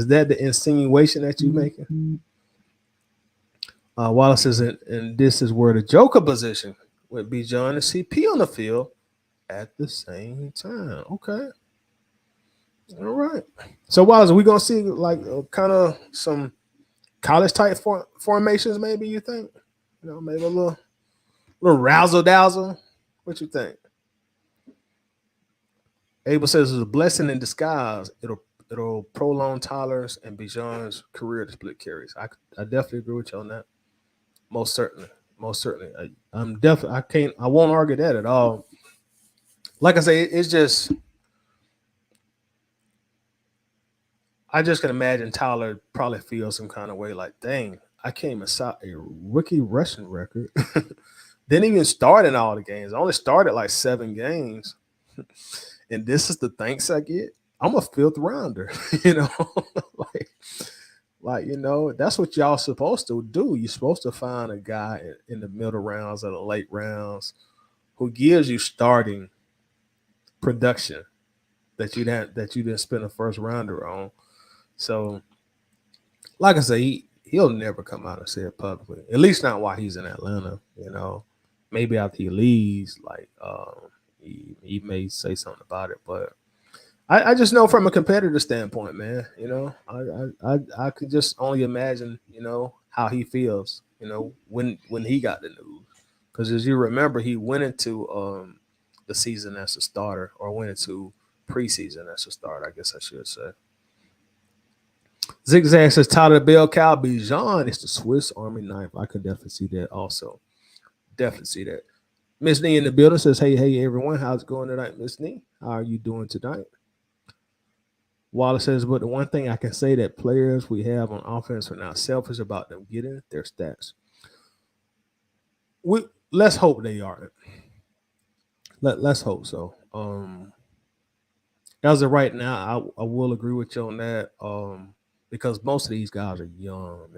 that the insinuation that you're making? Wallace says, and this is where the Joker position would be John and CP on the field at the same time. Okay. All right. So, Wallace, are we going to see like kind of some college type formations, maybe, you think? Maybe a little razzle dazzle. What you think? Abel says it's a blessing in disguise. It'll prolong Tyler's and Bijan's career to split carries. I definitely agree with you on that. Most certainly. I won't argue that at all. Like I say, it's just I just can imagine Tyler probably feels some kind of way like, dang, I came inside a rookie rushing record. Didn't even start in all the games. I only started like 7 games. And this is the thanks I get. I'm a 5th rounder, that's what y'all supposed to do. You're supposed to find a guy in the middle rounds or the late rounds who gives you starting production that you didn't spend a first rounder on. So, like I say, he'll never come out and say it publicly. At least not while he's in Atlanta. Maybe after he leaves, like he may say something about it, but I just know from a competitor standpoint, man. I could just only imagine, how he feels, when he got the news, because as you remember, he went into the season as a starter, or went into preseason as a starter, I guess I should say. Zigzag says Tyler Bell Cow Bijan is the Swiss Army knife. I could definitely see that also. Definitely see that. Miss Nee in the building says, hey everyone, how's it going tonight, Miss Nee? How are you doing tonight? Wallace says, but the one thing I can say that players we have on offense are not selfish about them getting their stats. Let's hope they aren't. Let's hope so. As of right now, I will agree with you on that. Because most of these guys are young,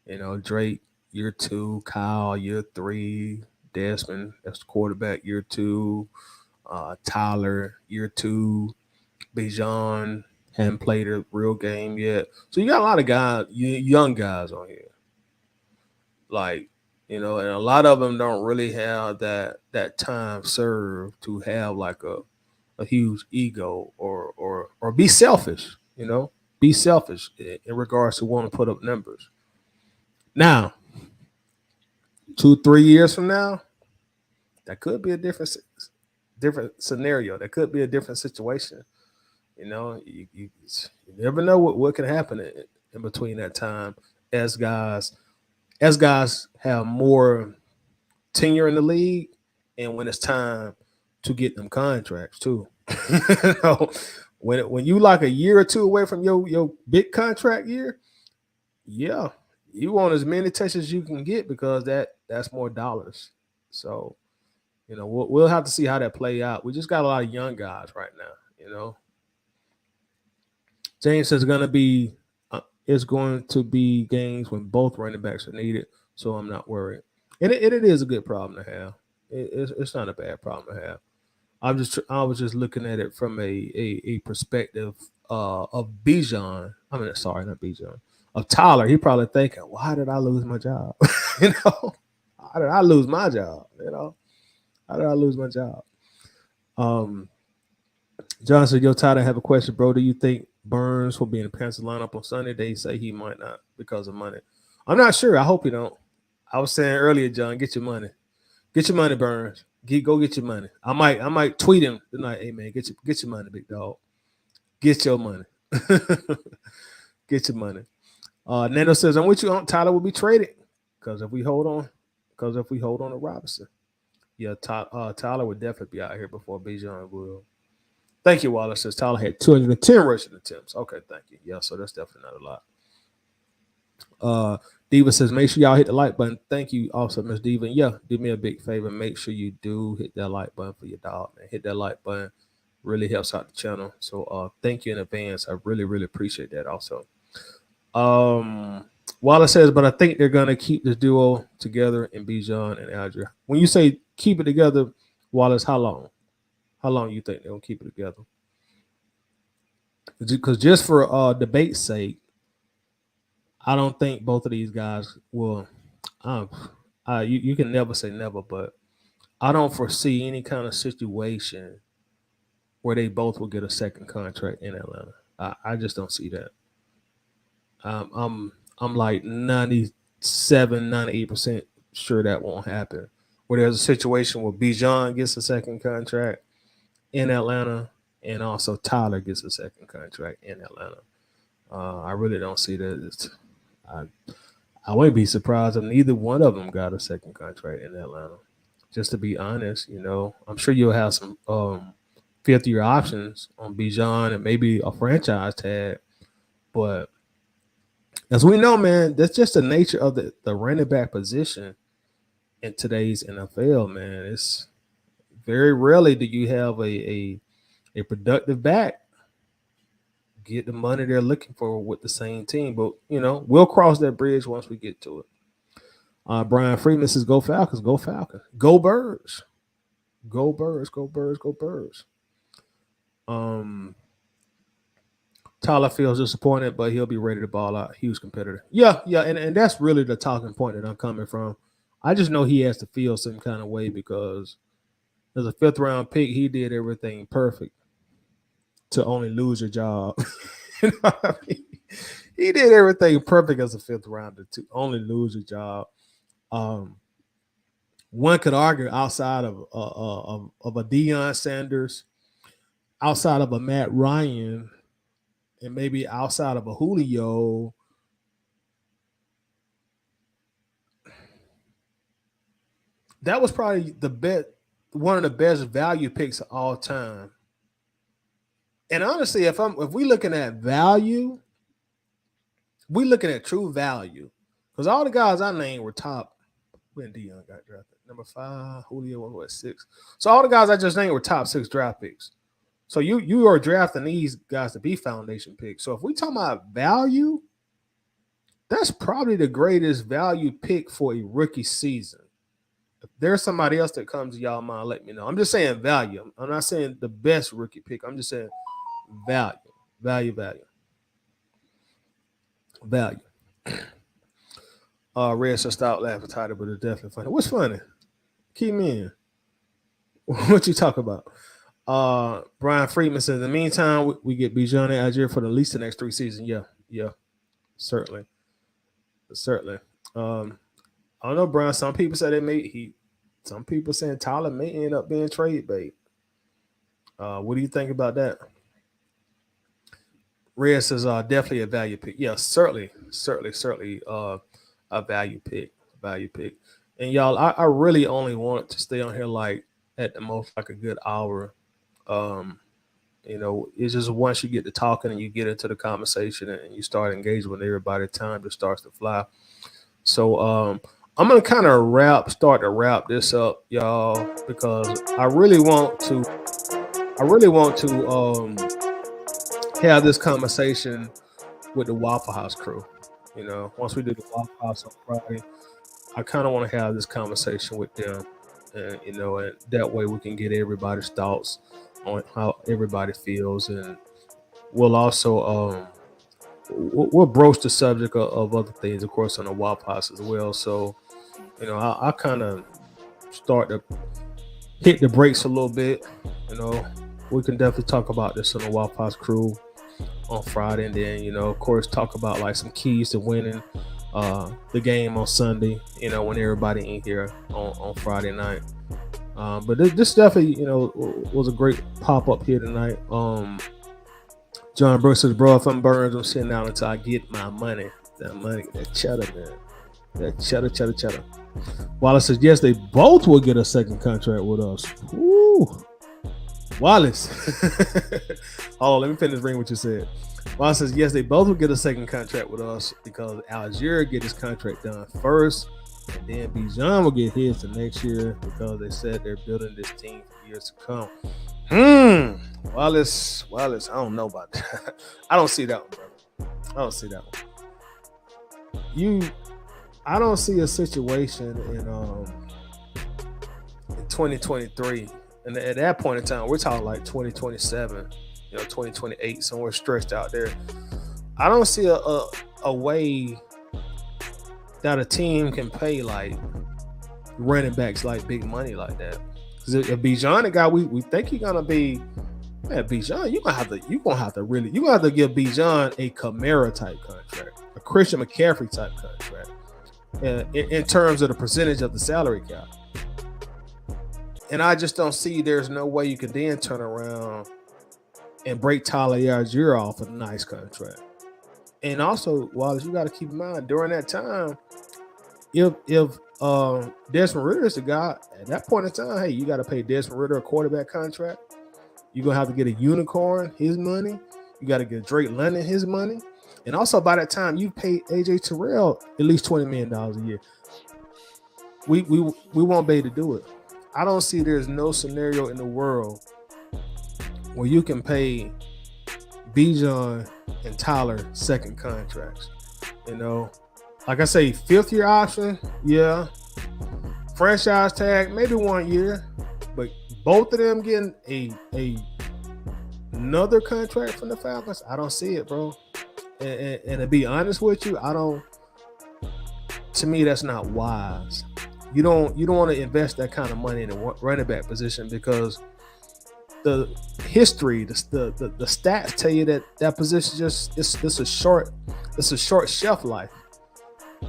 man. Drake, year 2, Kyle, year 3, Desmond, that's the quarterback, year 2, Tyler, year 2, Bijan hadn't played a real game yet. So you got a lot of guys, young guys on here. And a lot of them don't really have that time served to have like a huge ego or be selfish, be selfish in regards to wanting to put up numbers. Now, 2-3 years from now, that could be a different scenario. That could be a different situation. You never know what can happen in between that time as guys have more tenure in the league, and when it's time to get them contracts too. When you like a year or 2 away from your big contract year, yeah, you want as many touches as you can get, because that's more dollars. So, we'll have to see how that play out. We just got a lot of young guys right now. James says it's going to be games when both running backs are needed, so I'm not worried. And it is a good problem to have. It's not a bad problem to have. I was just looking at it from a perspective of Bijan. I mean, sorry, not Bijan. Of Tyler. He probably thinking, why did I lose my job? How did I lose my job? How did I lose my job? John said, yo, Tyler, I have a question, bro. Do you think Burns will be in the Panthers lineup on Sunday? They say he might not because of money. I'm not sure. I hope he don't. I was saying earlier, John, get your money. Get your money, Burns. Go get your money. I might tweet him tonight. Hey man, get your money, big dog. Get your money. Get your money. Nando says, I'm with you. Tyler will be traded, because if we hold on because if we hold on to Robinson, yeah, Tyler would definitely be out here before Bijan will. Thank you, Wallace. Says Tyler had 210 rushing attempts. Okay, thank you. Yeah, so that's definitely not a lot. Diva says, make sure y'all hit the like button. Thank you also, Miss Diva. Yeah, do me a big favor. Make sure you do hit that like button for your dog, man. Hit that like button. Really helps out the channel. So thank you in advance. I really, really appreciate that also. Wallace says, but I think they're gonna keep this duo together in Bijan and Alger. When you say keep it together, Wallace, how long? How long you think they're gonna keep it together? Because just for debate's sake, I don't think both of these guys will. Um, you can never say never, but I don't foresee any kind of situation where they both will get a second contract in Atlanta. I just don't see that. I'm like 97, 98% sure that won't happen. Where there's a situation where Bijan gets a second contract in Atlanta, and also Tyler gets a second contract in Atlanta. I really don't see that. I, I wouldn't be surprised if neither one of them got a second contract in Atlanta. Just to be honest, I'm sure you'll have some fifth year options on Bijan and maybe a franchise tag. But as we know, man, that's just the nature of the running back position in today's NFL, man. It's very rarely do you have a productive back get the money they're looking for with the same team. But, we'll cross that bridge once we get to it. Brian Freeman says, go Falcons, go Falcons. Go Birds. Go Birds, go Birds, go Birds. Tyler feels disappointed, but he'll be ready to ball out. Huge competitor. Yeah, and that's really the talking point that I'm coming from. I just know he has to feel some kind of way because as a fifth round pick, he did everything perfect to only lose your job. You know what I mean? He did everything perfect as a fifth rounder to only lose your job. One could argue outside of a Deion Sanders, outside of a Matt Ryan, and maybe outside of a Julio, that was probably one of the best value picks of all time. And honestly, if we looking at value, we looking at true value. Because all the guys I named were top when Deion got drafted. Number 5, Julio was 6. So all the guys I just named were top 6 draft picks. So you are drafting these guys to be foundation picks. So if we talking about value, that's probably the greatest value pick for a rookie season. If there's somebody else that comes to y'all mind, let me know. I'm just saying value. I'm not saying the best rookie pick. I'm just saying value. Red says stop laughing, Tyler, but it's definitely funny. What's funny? Keep me in. What you talk about? Brian Freeman says, in the meantime, we get Bijan and Algier for at least the next 3 seasons. Yeah, certainly. I don't know, Brian. Some people say some people saying Tyler may end up being trade bait. What do you think about that? Red says definitely a value pick. Yeah, certainly a value pick. And y'all, I really only want to stay on here like at the most like a good hour. It's just once you get to talking and you get into the conversation and you start engaging with everybody, time just starts to fly. So I'm gonna kind of start to wrap this up, y'all, because I really want to have this conversation with the Waffle House crew. Once we do the Waffle House on Friday, I kind of want to have this conversation with them, and and that way we can get everybody's thoughts on how everybody feels, and we'll also we'll broach the subject of other things, of course, on the Waffle House as well. So, I kind of start to hit the brakes a little bit. We can definitely talk about this on the Waffle House crew on Friday, and then of course talk about like some keys to winning the game on Sunday. When everybody in here on Friday night. But this definitely was a great pop up here tonight. John Brooks says, bro, if I'm Burns, I'm sitting down until I get my money. That money, that cheddar, man. That cheddar. Wallace says, yes, they both will get a second contract with us. Woo. Wallace. Oh, let me finish reading what you said. Wallace says, yes, they both will get a second contract with us because Allgeier get his contract done first, and then Bijan will get his the next year because they said they're building this team for years to come. Wallace, I don't know about that. I don't see that one, brother. I don't see that one. I don't see a situation in 2023, and at that point in time, we're talking like 2027, 2028, somewhere stretched out there. I don't see a way that a team can pay like running backs like big money like that. Because if Bijan, the guy we think he's gonna be, man, Bijan, you're gonna have to give Bijan a Kamara type contract, a Christian McCaffrey type contract, in terms of the percentage of the salary cap. And I just don't see there's no way you can then turn around and break Tyler Allgeier off a nice contract. And also, Wallace, you got to keep in mind during that time, if Desmond Ridder is the guy at that point in time, hey, you got to pay Desmond Ridder a quarterback contract. You're gonna have to get a unicorn his money. You got to get Drake London his money. And also by that time, you pay AJ Terrell at least $20 million a year. We won't be able to do it. I don't see there's no scenario in the world where you can pay Bijan and Tyler second contracts. Like I say, 5th year option, yeah. Franchise tag, maybe 1 year, but both of them getting another contract from the Falcons, I don't see it, bro. And to be honest with you, to me, that's not wise. You don't want to invest that kind of money in a running back position because the history, the stats tell you that position it's a short shelf life.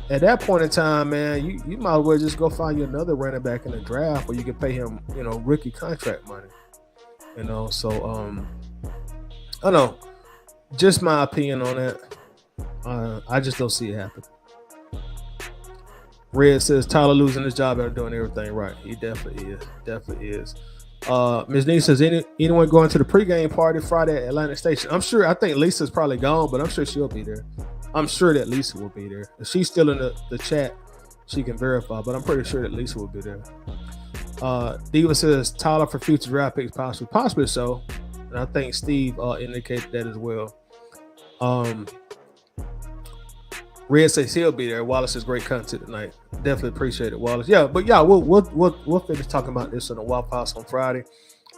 At that point in time, man, you might as well just go find you another running back in the draft where you can pay him, rookie contract money. So I don't know. Just my opinion on that. I just don't see it happen. Red says Tyler losing his job after doing everything right. He definitely is. Ms. Nee says anyone going to the pregame party Friday at Atlanta Station? I think Lisa's probably gone, but I'm sure she'll be there. I'm sure that Lisa will be there. If she's still in the chat, she can verify, but I'm pretty sure that Lisa will be there. Diva says Tyler for future draft picks, possibly so. And I think Steve indicated that as well. Red says he'll be there. Wallace is great content tonight. Definitely appreciate it, Wallace. Yeah, but yeah, we'll finish talking about this on the Waffle House on Friday.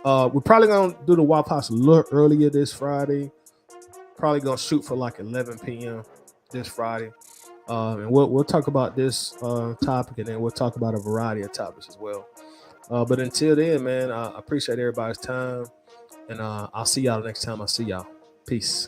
We're probably gonna do the Waffle House a little earlier this Friday. Probably gonna shoot for like 11 p.m. this Friday. And we'll talk about this topic, and then we'll talk about a variety of topics as well. But until then, man, I appreciate everybody's time, and I'll see y'all next time I see y'all. Peace.